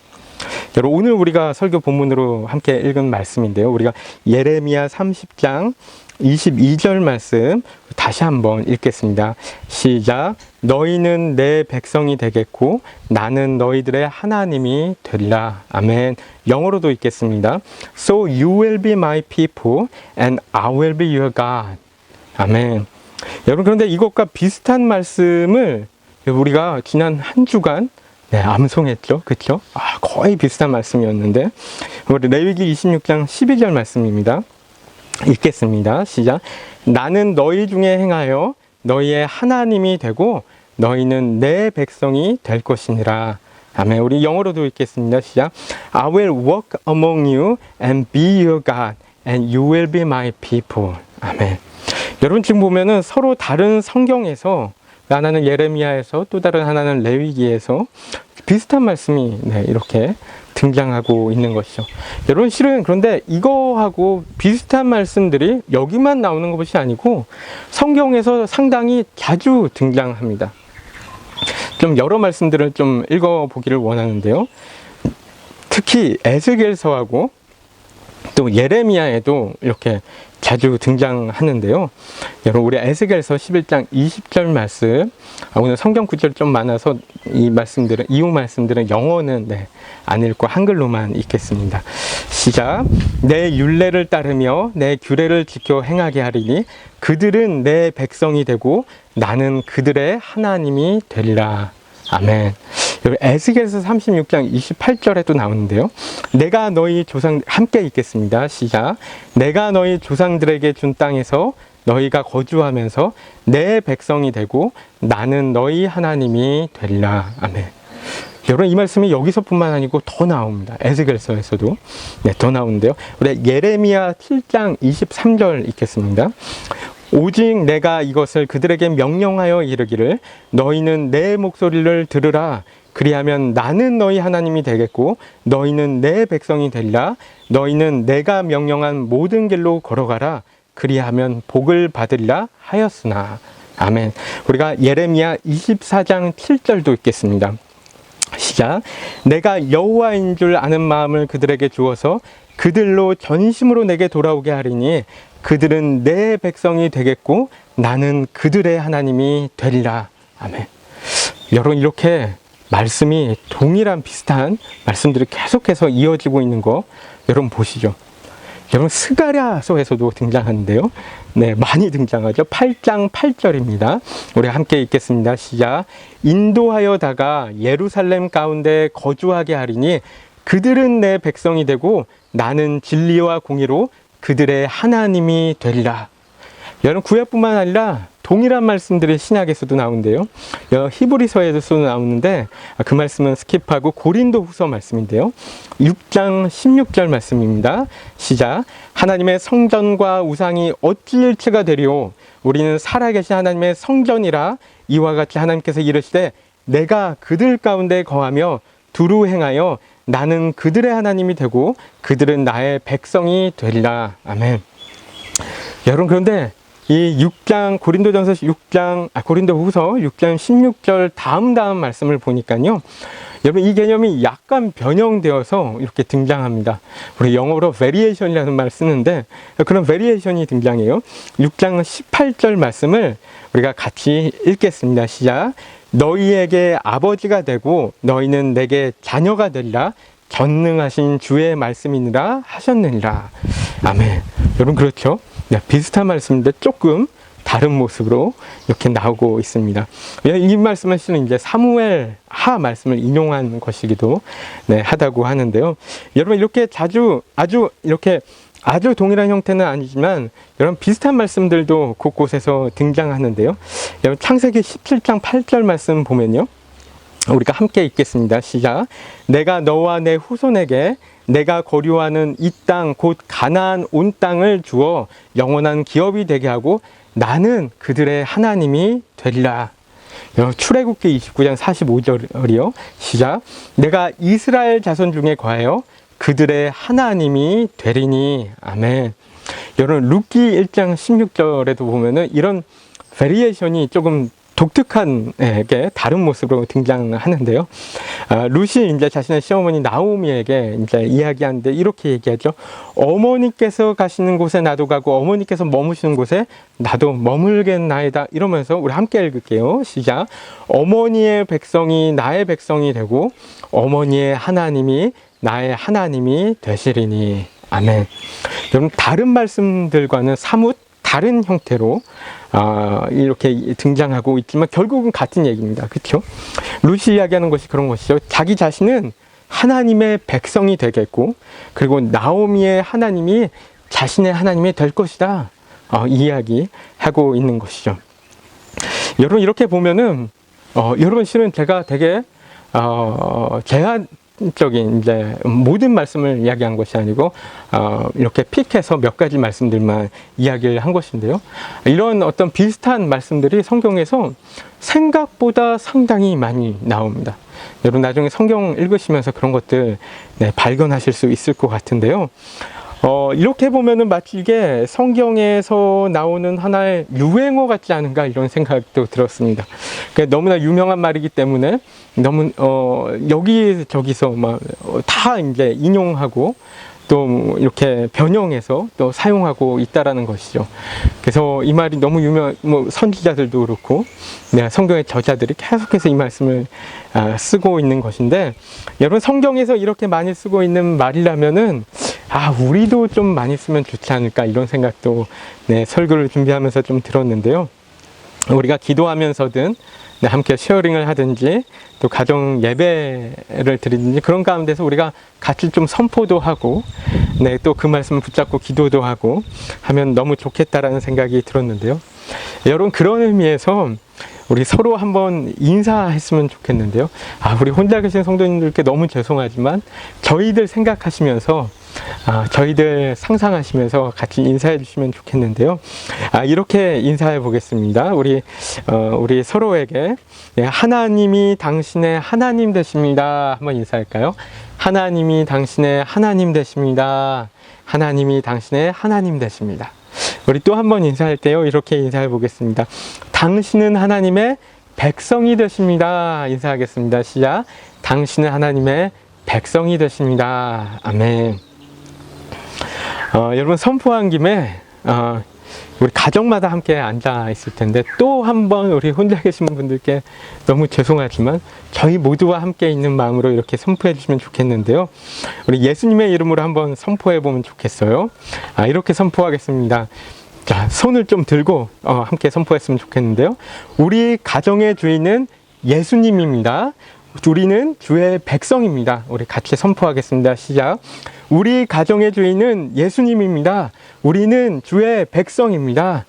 여러분, 오늘 우리가 설교 본문으로 함께 읽은 말씀인데요. 우리가 예레미야 30장 22절 말씀 다시 한번 읽겠습니다. 시작. 너희는 내 백성이 되겠고 나는 너희들의 하나님이 되리라. 아멘. 영어로도 읽겠습니다. So you will be my people and I will be your God. 아멘. 여러분, 그런데 이것과 비슷한 말씀을 우리가 지난 한 주간 암송했죠. 그렇죠? 거의 비슷한 말씀이었는데, 우리 레위기 26장 12절 말씀입니다. 읽겠습니다. 시작. 나는 너희 중에 행하여 너희의 하나님이 되고 너희는 내 백성이 될 것이니라. 아멘. 우리 영어로도 읽겠습니다. 시작. I will walk among you and be your God and you will be my people. 아멘. 여러분, 지금 보면은 서로 다른 성경에서, 하나는 예레미야에서 또 다른 하나는 레위기에서 비슷한 말씀이 이렇게 등장하고 있는 것이죠. 여러분, 실은 그런데 이거하고 비슷한 말씀들이 여기만 나오는 것이 아니고 성경에서 상당히 자주 등장합니다. 좀 여러 말씀들을 좀 읽어보기를 원하는데요. 특히 에스겔서하고 또 예레미야에도 이렇게 자주 등장하는데요. 여러분, 우리 에스겔서 11장 20절 말씀, 오늘 성경 구절이 좀 많아서 이 말씀들은 영어는 안 읽고 한글로만 읽겠습니다. 시작. 내 율례를 따르며 내 규례를 지켜 행하게 하리니 그들은 내 백성이 되고 나는 그들의 하나님이 되리라. 아멘. 여러분, 에스겔서 36장 28절에도 나오는데요. 내가 너희 조상, 함께 읽겠습니다. 시작. 내가 너희 조상들에게 준 땅에서 너희가 거주하면서 내 백성이 되고 나는 너희 하나님이 되리라. 아멘. 여러분, 이 말씀이 여기서뿐만 아니고 더 나옵니다. 에스겔서에서도 더 나오는데요. 우리 예레미야 7장 23절 읽겠습니다. 오직 내가 이것을 그들에게 명령하여 이르기를 너희는 내 목소리를 들으라. 그리하면 나는 너희 하나님이 되겠고 너희는 내 백성이 되리라. 너희는 내가 명령한 모든 길로 걸어가라. 그리하면 복을 받으리라 하였으나. 아멘. 우리가 예레미야 24장 7절도 읽겠습니다. 시작. 내가 여호와인 줄 아는 마음을 그들에게 주어서 그들로 전심으로 내게 돌아오게 하리니 그들은 내 백성이 되겠고 나는 그들의 하나님이 되리라. 아멘. 여러분, 이렇게 말씀이 동일한 비슷한 말씀들이 계속해서 이어지고 있는 거 여러분 보시죠. 여러분, 스가랴서에서도 등장하는데요. 많이 등장하죠. 8장 8절입니다. 우리 함께 읽겠습니다. 시작. 인도하여다가 예루살렘 가운데 거주하게 하리니 그들은 내 백성이 되고 나는 진리와 공의로 그들의 하나님이 되리라. 여러분, 구약뿐만 아니라 동일한 말씀들이 신약에서도 나오는데요. 히브리서에서도 나오는데 그 말씀은 스킵하고 고린도 후서 말씀인데요. 6장 16절 말씀입니다. 시작. 하나님의 성전과 우상이 어찌 일치가 되리오. 우리는 살아계신 하나님의 성전이라. 이와 같이 하나님께서 이르시되 내가 그들 가운데 거하며 두루 행하여 나는 그들의 하나님이 되고 그들은 나의 백성이 되리라. 아멘. 여러분, 그런데 이 6장 고린도후서 6장 16절 다음 말씀을 보니까요. 여러분, 이 개념이 약간 변형되어서 이렇게 등장합니다. 우리 영어로 variation이라는 말을 쓰는데 그런 variation이 등장해요. 6장 18절 말씀을 우리가 같이 읽겠습니다. 시작. 너희에게 아버지가 되고 너희는 내게 자녀가 되리라. 전능하신 주의 말씀이니라 하셨느니라. 아멘. 여러분, 그렇죠? 비슷한 말씀인데 조금 다른 모습으로 이렇게 나오고 있습니다. 이 말씀은 실은 이제 사무엘 하 말씀을 인용한 것이기도 하다고 하는데요. 여러분, 이렇게 아주 동일한 형태는 아니지만 여러분, 비슷한 말씀들도 곳곳에서 등장하는데요. 여러분, 창세기 17장 8절 말씀 보면요. 우리가 함께 읽겠습니다. 시작. 내가 너와 내 후손에게 내가 거류하는 이 땅 곧 가나안 온 땅을 주어 영원한 기업이 되게 하고 나는 그들의 하나님이 되리라. 출애굽기 29장 45절이요. 시작. 내가 이스라엘 자손 중에 거하여 그들의 하나님이 되리니. 아멘. 여러분, 룻기 1장 16절에도 보면은 이런 베리에이션이 조금 독특한 다른 모습으로 등장하는데요. 룻이 이제 자신의 시어머니 나오미에게 이제 이야기하는데 이렇게 얘기하죠. 어머니께서 가시는 곳에 나도 가고 어머니께서 머무시는 곳에 나도 머물겠나이다. 이러면서 우리 함께 읽을게요. 시작. 어머니의 백성이 나의 백성이 되고 어머니의 하나님이 나의 하나님이 되시리니. 아멘. 여러분, 다른 말씀들과는 사뭇 다른 형태로 이렇게 등장하고 있지만 결국은 같은 얘기입니다. 그렇죠? 룻이 이야기하는 것이 그런 것이죠. 자기 자신은 하나님의 백성이 되겠고 그리고 나오미의 하나님이 자신의 하나님이 될 것이다. 이야기하고 있는 것이죠. 여러분, 이렇게 보면은 여러분, 실은 제가 되게 제한적인 이제 모든 말씀을 이야기한 것이 아니고 이렇게 픽해서 몇 가지 말씀들만 이야기를 한 것인데요. 이런 어떤 비슷한 말씀들이 성경에서 생각보다 상당히 많이 나옵니다. 여러분, 나중에 성경 읽으시면서 그런 것들 발견하실 수 있을 것 같은데요. 이렇게 보면은 마치 이게 성경에서 나오는 하나의 유행어 같지 않은가 이런 생각도 들었습니다. 그러니까 너무나 유명한 말이기 때문에 너무 여기저기서 막 다 이제 인용하고 또 이렇게 변형해서 또 사용하고 있다라는 것이죠. 그래서 이 말이 너무 선지자들도 그렇고 성경의 저자들이 계속해서 이 말씀을 쓰고 있는 것인데, 여러분, 성경에서 이렇게 많이 쓰고 있는 말이라면은 우리도 좀 많이 쓰면 좋지 않을까 이런 생각도 설교를 준비하면서 좀 들었는데요. 우리가 기도하면서든 네, 함께 쉐어링을 하든지 또 가정 예배를 드리든지 그런 가운데서 우리가 같이 좀 선포도 하고 네, 또 그 말씀을 붙잡고 기도도 하고 하면 너무 좋겠다라는 생각이 들었는데요. 여러분, 그런 의미에서 우리 서로 한번 인사했으면 좋겠는데요. 우리 혼자 계신 성도님들께 너무 죄송하지만 저희들 생각하시면서 저희들 상상하시면서 같이 인사해 주시면 좋겠는데요. 이렇게 인사해 보겠습니다. 우리 서로에게 네, 하나님이 당신의 하나님 되십니다. 한번 인사할까요? 하나님이 당신의 하나님 되십니다. 하나님이 당신의 하나님 되십니다. 우리 또 한 번 인사할 때요, 이렇게 인사해 보겠습니다. 당신은 하나님의 백성이 되십니다. 인사하겠습니다. 시작. 당신은 하나님의 백성이 되십니다. 아멘. 여러분, 선포한 김에 우리 가정마다 함께 앉아 있을 텐데 또 한 번 우리 혼자 계신 분들께 너무 죄송하지만 저희 모두와 함께 있는 마음으로 이렇게 선포해 주시면 좋겠는데요. 우리 예수님의 이름으로 한번 선포해 보면 좋겠어요. 이렇게 선포하겠습니다. 자, 손을 좀 들고 함께 선포했으면 좋겠는데요. 우리 가정의 주인은 예수님입니다. 우리는 주의 백성입니다. 우리 같이 선포하겠습니다. 시작. 우리 가정의 주인은 예수님입니다. 우리는 주의 백성입니다.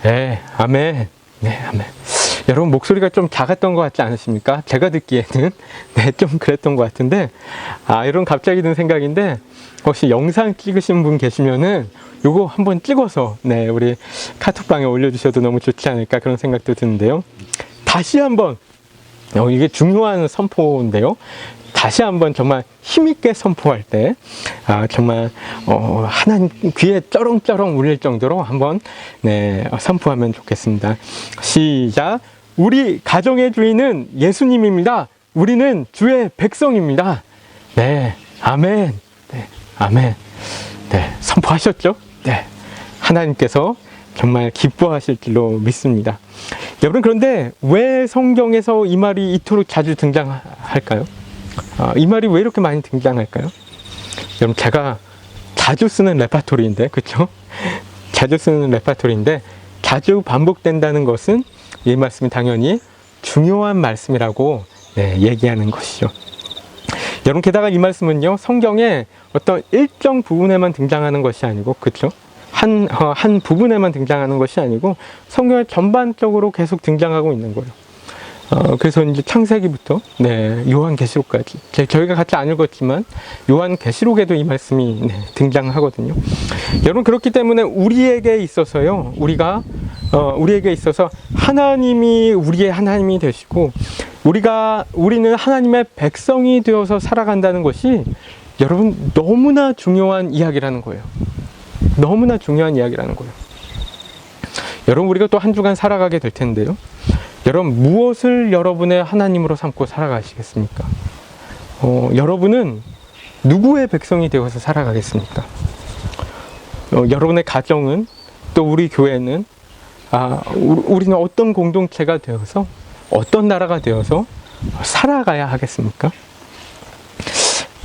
네, 아멘. 네, 아멘. 여러분, 목소리가 좀 작았던 것 같지 않으십니까? 제가 듣기에는 네, 좀 그랬던 것 같은데 이런 갑자기 든 생각인데 혹시 영상 찍으신 분 계시면은 요거 한번 찍어서 네, 우리 카톡방에 올려주셔도 너무 좋지 않을까 그런 생각도 드는데요. 다시 한번 이게 중요한 선포인데요. 다시 한번 정말 힘있게 선포할 때 정말 하나님 귀에 쩌렁쩌렁 울릴 정도로 한번 네, 선포하면 좋겠습니다. 시작. 우리 가정의 주인은 예수님입니다. 우리는 주의 백성입니다. 네, 아멘. 네, 아멘. 네, 선포하셨죠? 네, 하나님께서 정말 기뻐하실 줄로 믿습니다. 여러분, 그런데 왜 성경에서 이 말이 이토록 자주 등장할까요? 이 말이 왜 이렇게 많이 등장할까요? 여러분, 제가 자주 쓰는 레파토리인데, 그렇죠? 자주 쓰는 레파토리인데 자주 반복된다는 것은 이 말씀이 당연히 중요한 말씀이라고 네, 얘기하는 것이죠. 여러분, 게다가 이 말씀은요, 성경의 어떤 일정 부분에만 등장하는 것이 아니고, 그렇죠? 한 부분에만 등장하는 것이 아니고 성경의 전반적으로 계속 등장하고 있는 거예요. 그래서 이제 창세기부터 네, 요한계시록까지 저희가 같이 안 읽었지만 요한계시록에도 이 말씀이 네, 등장하거든요. 여러분, 그렇기 때문에 우리에게 있어서요, 우리에게 있어서 하나님이 우리의 하나님이 되시고 우리는 하나님의 백성이 되어서 살아간다는 것이 여러분 너무나 중요한 이야기라는 거예요. 너무나 중요한 이야기라는 거예요. 여러분, 우리가 또 한 주간 살아가게 될 텐데요. 여러분, 무엇을 여러분의 하나님으로 삼고 살아가시겠습니까? 여러분은 누구의 백성이 되어서 살아가겠습니까? 여러분의 가정은, 또 우리 교회는, 우리는 어떤 공동체가 되어서, 어떤 나라가 되어서 살아가야 하겠습니까?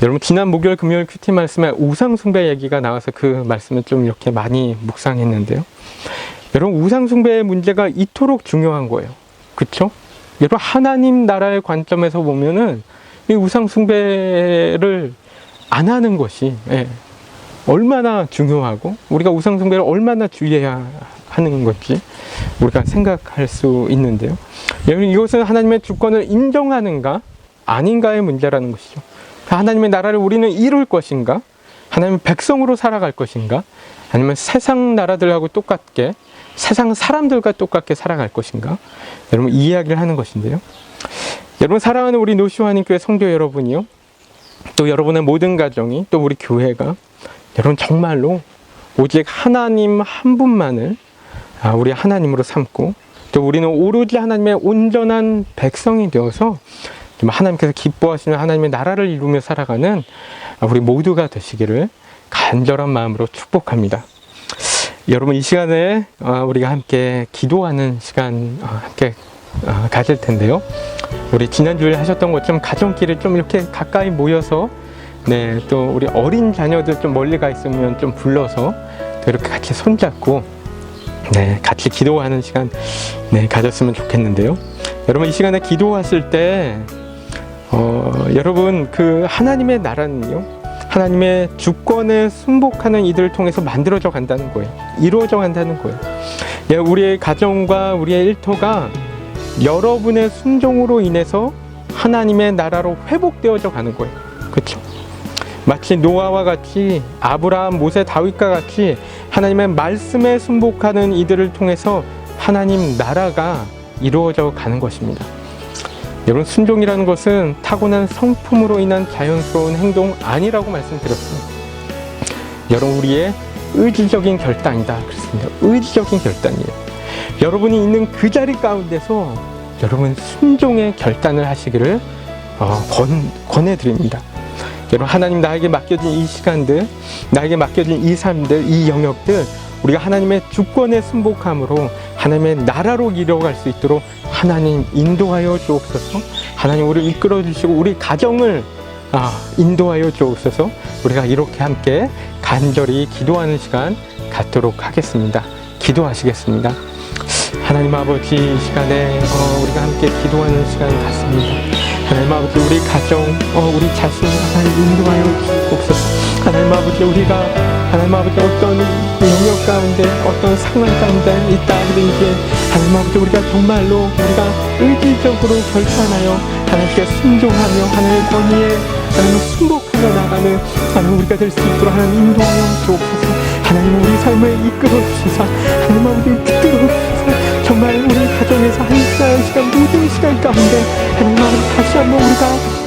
여러분, 지난 목요일, 금요일 큐티 말씀에 우상숭배 얘기가 나와서 그 말씀을 좀 이렇게 많이 묵상했는데요. 여러분, 우상숭배의 문제가 이토록 중요한 거예요. 그쵸? 여러분, 하나님 나라의 관점에서 보면은 이 우상숭배를 안 하는 것이 얼마나 중요하고 우리가 우상숭배를 얼마나 주의해야 하는 건지 우리가 생각할 수 있는데요. 여러분, 이것은 하나님의 주권을 인정하는가 아닌가의 문제라는 것이죠. 하나님의 나라를 우리는 이룰 것인가? 하나님의 백성으로 살아갈 것인가? 아니면 세상 나라들하고 똑같게, 세상 사람들과 똑같게 살아갈 것인가? 여러분, 이 이야기를 하는 것인데요. 여러분, 사랑하는 우리 노시환인교회 성도 여러분이요, 또 여러분의 모든 가정이, 또 우리 교회가 여러분 정말로 오직 하나님 한 분만을 우리 하나님으로 삼고, 또 우리는 오로지 하나님의 온전한 백성이 되어서 하나님께서 기뻐하시는 하나님의 나라를 이루며 살아가는 우리 모두가 되시기를 간절한 마음으로 축복합니다. 여러분, 이 시간에 우리가 함께 기도하는 시간 함께 가질 텐데요. 우리 지난주에 하셨던 것처럼 가정끼리 좀 이렇게 가까이 모여서 네, 또 우리 어린 자녀들 좀 멀리 가 있으면 좀 불러서 또 이렇게 같이 손잡고 네, 같이 기도하는 시간 가졌으면 좋겠는데요. 여러분 이 시간에 기도하실 때 여러분 그 하나님의 나라는요, 하나님의 주권에 순복하는 이들을 통해서 만들어져 간다는 거예요. 이루어져 간다는 거예요. 예, 우리의 가정과 우리의 일터가 여러분의 순종으로 인해서 하나님의 나라로 회복되어져 가는 거예요. 그렇죠? 마치 노아와 같이, 아브라함, 모세, 다윗과 같이 하나님의 말씀에 순복하는 이들을 통해서 하나님 나라가 이루어져 가는 것입니다. 여러분, 순종이라는 것은 타고난 성품으로 인한 자연스러운 행동 아니라고 말씀드렸습니다. 여러분, 우리의 의지적인 결단이다 그랬습니다. 의지적인 결단이에요. 여러분이 있는 그 자리 가운데서 여러분 순종의 결단을 하시기를 권해드립니다. 여러분, 하나님 나에게 맡겨진 이 시간들, 나에게 맡겨진 이 삶들, 이 영역들, 우리가 하나님의 주권에 순복함으로 하나님의 나라로 이뤄갈 수 있도록 하나님 인도하여 주옵소서. 하나님 우리를 이끌어 주시고 우리 가정을 인도하여 주옵소서. 우리가 이렇게 함께 간절히 기도하는 시간 갖도록 하겠습니다. 기도하시겠습니다. 하나님 아버지, 이 시간에 우리가 함께 기도하는 시간 같습니다. 하나님 아버지, 우리 가정, 우리 자신을 하나님 인도하여 주옵소서. 하나님 아버지, 우리가 하나님 아버지 어떤 영역 가운데, 어떤 상황 가운데 있다 하든지 하나님 아버지, 우리가 정말로 우리가 의지적으로 결단하여 하나님께 순종하며 하나님의 권위에 하나님 순복하며 나가는 하나님 우리가 될 수 있도록 하나님 인도하여 주옵소서. 하나님 우리 삶을 이끌어 주시사 하나님 아버지 이끌어 주시사 정말 우리 가정에서 한 시간 모든 시간 가운데 하나님 아버지 다시 한번 우리가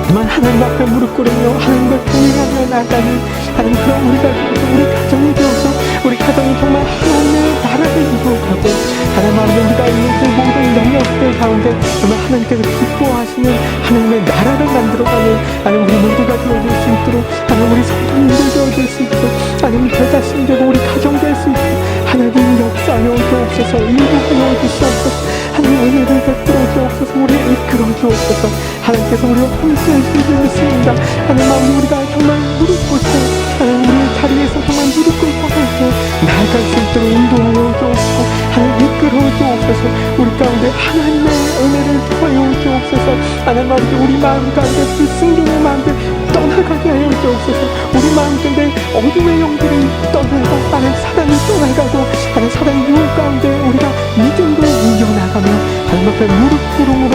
정말 하나님 앞에 무릎 꿇으며 하나님과 동행하며 나가는 하나님 그런 우리 가정이 되어서 우리 가정이 정말 하나님의 나라를 이루어가고 하나님 아버지 우리가 있는 그 모든 영역들 가운데 정말 하나님께서 기뻐하시는 하나님의 나라를 만들어가는 하나님 우리 모두가 되어줄 수 있도록 하나님 우리 성도님들 되어줄 수 있도록 하나님 저 자신 되고 우리 가정 될 수 있도록 하나님 역사하여 주옵소서. 인도하여 주시옵소서. 하나님 은혜를 베풀어 주옵소서. 우리를 이끌어 주옵소서. 하나님께서 우리와 함께 하실 줄 믿습니다. 하나님 아버지 우리가 정말 무릎 꿇고 하나님 우리 자리에서 정말 무릎 꿇고 함께 나아갈 수 있도록 인도하여 주옵소서. 하나님 이끌어 주옵소서. 우리 가운데 하나님의 은혜를 더하여 주옵소서. 하나님 아버지 우리 마음 가운데 불순종의 마음들 떠나가게 하여 주옵소서. 우리 마음 가운데 어둠의 영들이 떠나가 하나님 사단이 떠나가고 하나님 사단의 유혹 가운데 우리가 믿음으로 이겨나가며 하나님 앞에 무릎 꿇음으로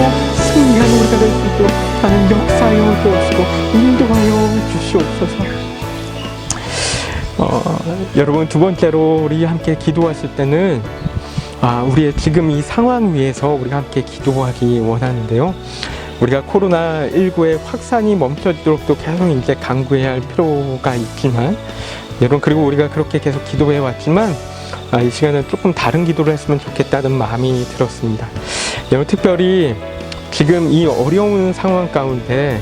승리하는 우리가 될 수 있도록 하나님 역사하여 주옵시고 인도하여 주시옵소서. 여러분, 두 번째로 우리 함께 기도하실 때는 우리의 지금 이 상황 위에서 우리가 함께 기도하기 원하는데요. 우리가 코로나19의 확산이 멈춰지도록 또 계속 이제 강구해야 할 필요가 있지만, 여러분, 그리고 우리가 그렇게 계속 기도해 왔지만, 이 시간은 조금 다른 기도를 했으면 좋겠다는 마음이 들었습니다. 여러분, 특별히 지금 이 어려운 상황 가운데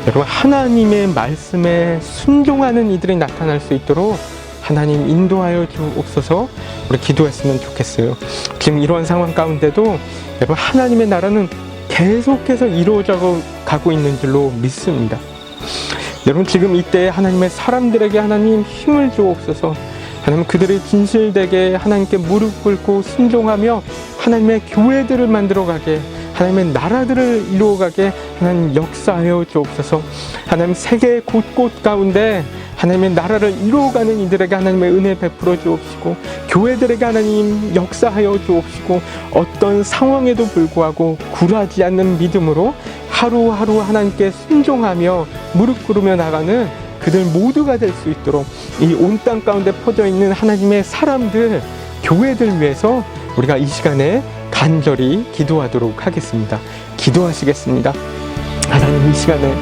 여러분 하나님의 말씀에 순종하는 이들이 나타날 수 있도록 하나님 인도하여 주옵소서. 우리 기도했으면 좋겠어요. 지금 이러한 상황 가운데도 여러분 하나님의 나라는 계속해서 이루어져 가고 있는 줄로 믿습니다. 여러분, 지금 이때 하나님의 사람들에게 하나님 힘을 주옵소서. 하나님 그들이 진실되게 하나님께 무릎 꿇고 순종하며 하나님의 교회들을 만들어가게, 하나님의 나라들을 이루어가게 하나님 역사하여 주옵소서. 하나님 세계 곳곳 가운데 하나님의 나라를 이루어가는 이들에게 하나님의 은혜 베풀어 주옵시고, 교회들에게 하나님 역사하여 주옵시고, 어떤 상황에도 불구하고 굴하지 않는 믿음으로 하루하루 하나님께 순종하며 무릎 꿇으며 나가는 그들 모두가 될 수 있도록 이 온 땅 가운데 퍼져 있는 하나님의 사람들, 교회들 위해서 우리가 이 시간에 간절히 기도하도록 하겠습니다. 기도하시겠습니다. 하나님, 이 시간에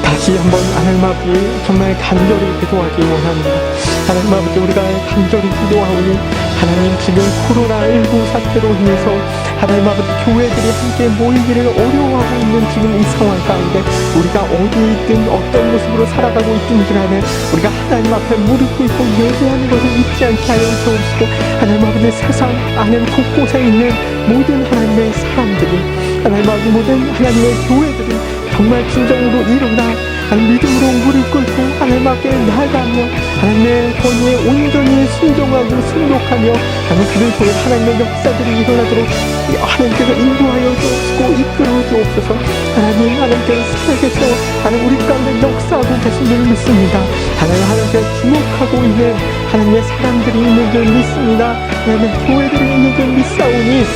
다시 한번 하나님 아버지 정말 간절히 기도하기 원합니다. 하나님 아버지, 우리가 간절히 기도하오니 하나님 지금 코로나19 사태로 인해서 하나님 아버지 교회들이 함께 모이기를 어려워하고 있는 지금 이 상황 가운데 우리가 어디 있든 어떤 모습으로 살아가고 있든지 간에 우리가 하나님 앞에 무릎 꿇고 예배하는 것을 잊지 않게 하여 주옵시고, 하나님 아버지 세상 안에 곳곳에 있는 모든 하나님의 사람들이, 하나님 아버지 모든 하나님의 교회들이 정말 진정으로 일어나 하나님 믿음으로 무릎 꿇고 하나님 앞에 나아가며 하나님의 권위에 온전히 순종하고 순종하며 하나님 그를 통해 하나님의 역사들이 일어나도록 하나님께서 인도하여 주옵시고 이끌어 주옵소서. 하나님께서 살아계셔 하나님 우리 가운데 역사하고 계신 줄 믿습니다. 하나님께서 주목하고 있는 하나님의 사람들이 있는 줄 믿습니다. 하나님의 교회들이 있는 줄 믿사오니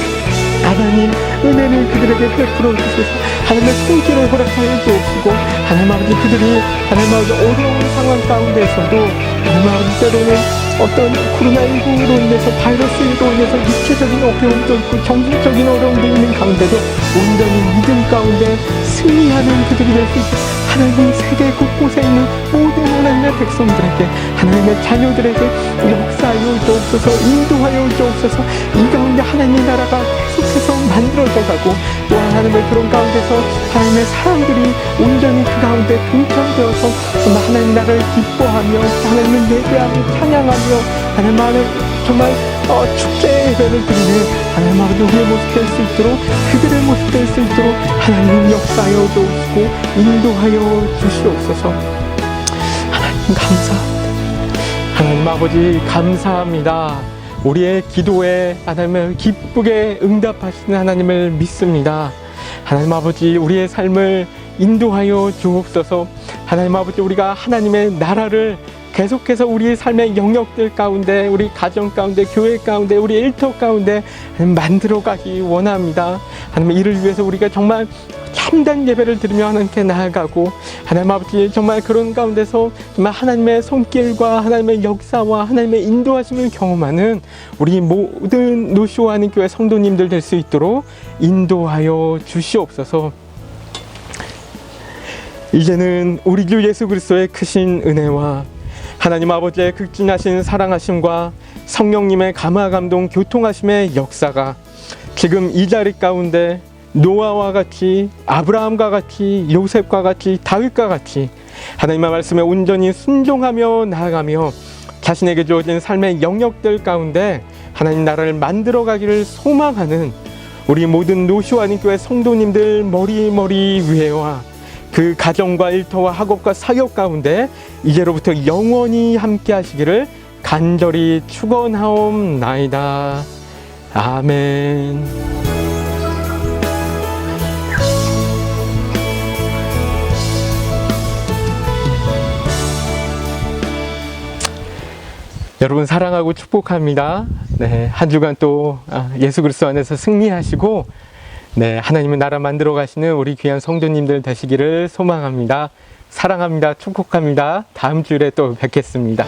하나님 은혜를 그들에게 베풀어 주셔서 하나님의 손길을 허락하여 주옵시고 하나님 아버지 그들이 하나님 아버지 어려운 상황 가운데서도 하나님 아버지 때로는 어떤 코로나19로 인해서 바이러스로 인해서 육체적인 어려움도 있고 정신적인 어려움도 있는 가운데도 온전히 믿음 가운데 승리하는 그들이 될 수 있도록 하나님 세계 곳곳에 있는 모든 하나님의 백성들에게 하나님의 자녀들에게 역사하여 주옵소서. 인도하여 주옵소서. 이 가운데 하나님의 나라가 계속해서 만들어져 가고 또한 하나님의 그런 가운데서 하나님의 사람들이 온전히 그 가운데 동참되어서 하나님 나라를 기뻐하며 하나님을 예배하며 찬양하며 하나님 정말 축제 예배를 드리는 하나님 아버지 우리의 모습 될 수 있도록 그들의 모습 될 수 있도록 하나님 역사하여 주옵시고 인도하여 주시옵소서. 하나님 감사합니다. 하나님 아버지 감사합니다. 우리의 기도에 하나님을 기쁘게 응답하시는 하나님을 믿습니다. 하나님 아버지 우리의 삶을 인도하여 주옵소서. 하나님 아버지 우리가 하나님의 나라를 계속해서 우리의 삶의 영역들 가운데 우리 가정 가운데 교회 가운데 우리 일터 가운데 만들어가기 원합니다. 하나님 이를 위해서 우리가 정말 참된 예배를 드리며 하나님께 나아가고 하나님 아버지 정말 그런 가운데서 정말 하나님의 손길과 하나님의 역사와 하나님의 인도하심을 경험하는 우리 모든 노쇼와 하는 교회 성도님들 될 수 있도록 인도하여 주시옵소서. 이제는 우리 주 예수 그리스도의 크신 은혜와 하나님 아버지의 극진하신 사랑하심과 성령님의 감화 감동 교통하심의 역사가 지금 이 자리 가운데 노아와 같이 아브라함과 같이 요셉과 같이 다윗과 같이 하나님의 말씀에 온전히 순종하며 나아가며 자신에게 주어진 삶의 영역들 가운데 하나님 나라를 만들어가기를 소망하는 우리 모든 노쇼아닌 교회 성도님들 머리 위에와 그 가정과 일터와 학업과 사역 가운데 이제로부터 영원히 함께 하시기를 간절히 축원하옵나이다. 아멘. 여러분 사랑하고 축복합니다. 네, 한 주간 또 예수 그리스도 안에서 승리하시고 하나님의 나라 만들어 가시는 우리 귀한 성도님들 되시기를 소망합니다. 사랑합니다. 축복합니다. 다음 주에 또 뵙겠습니다.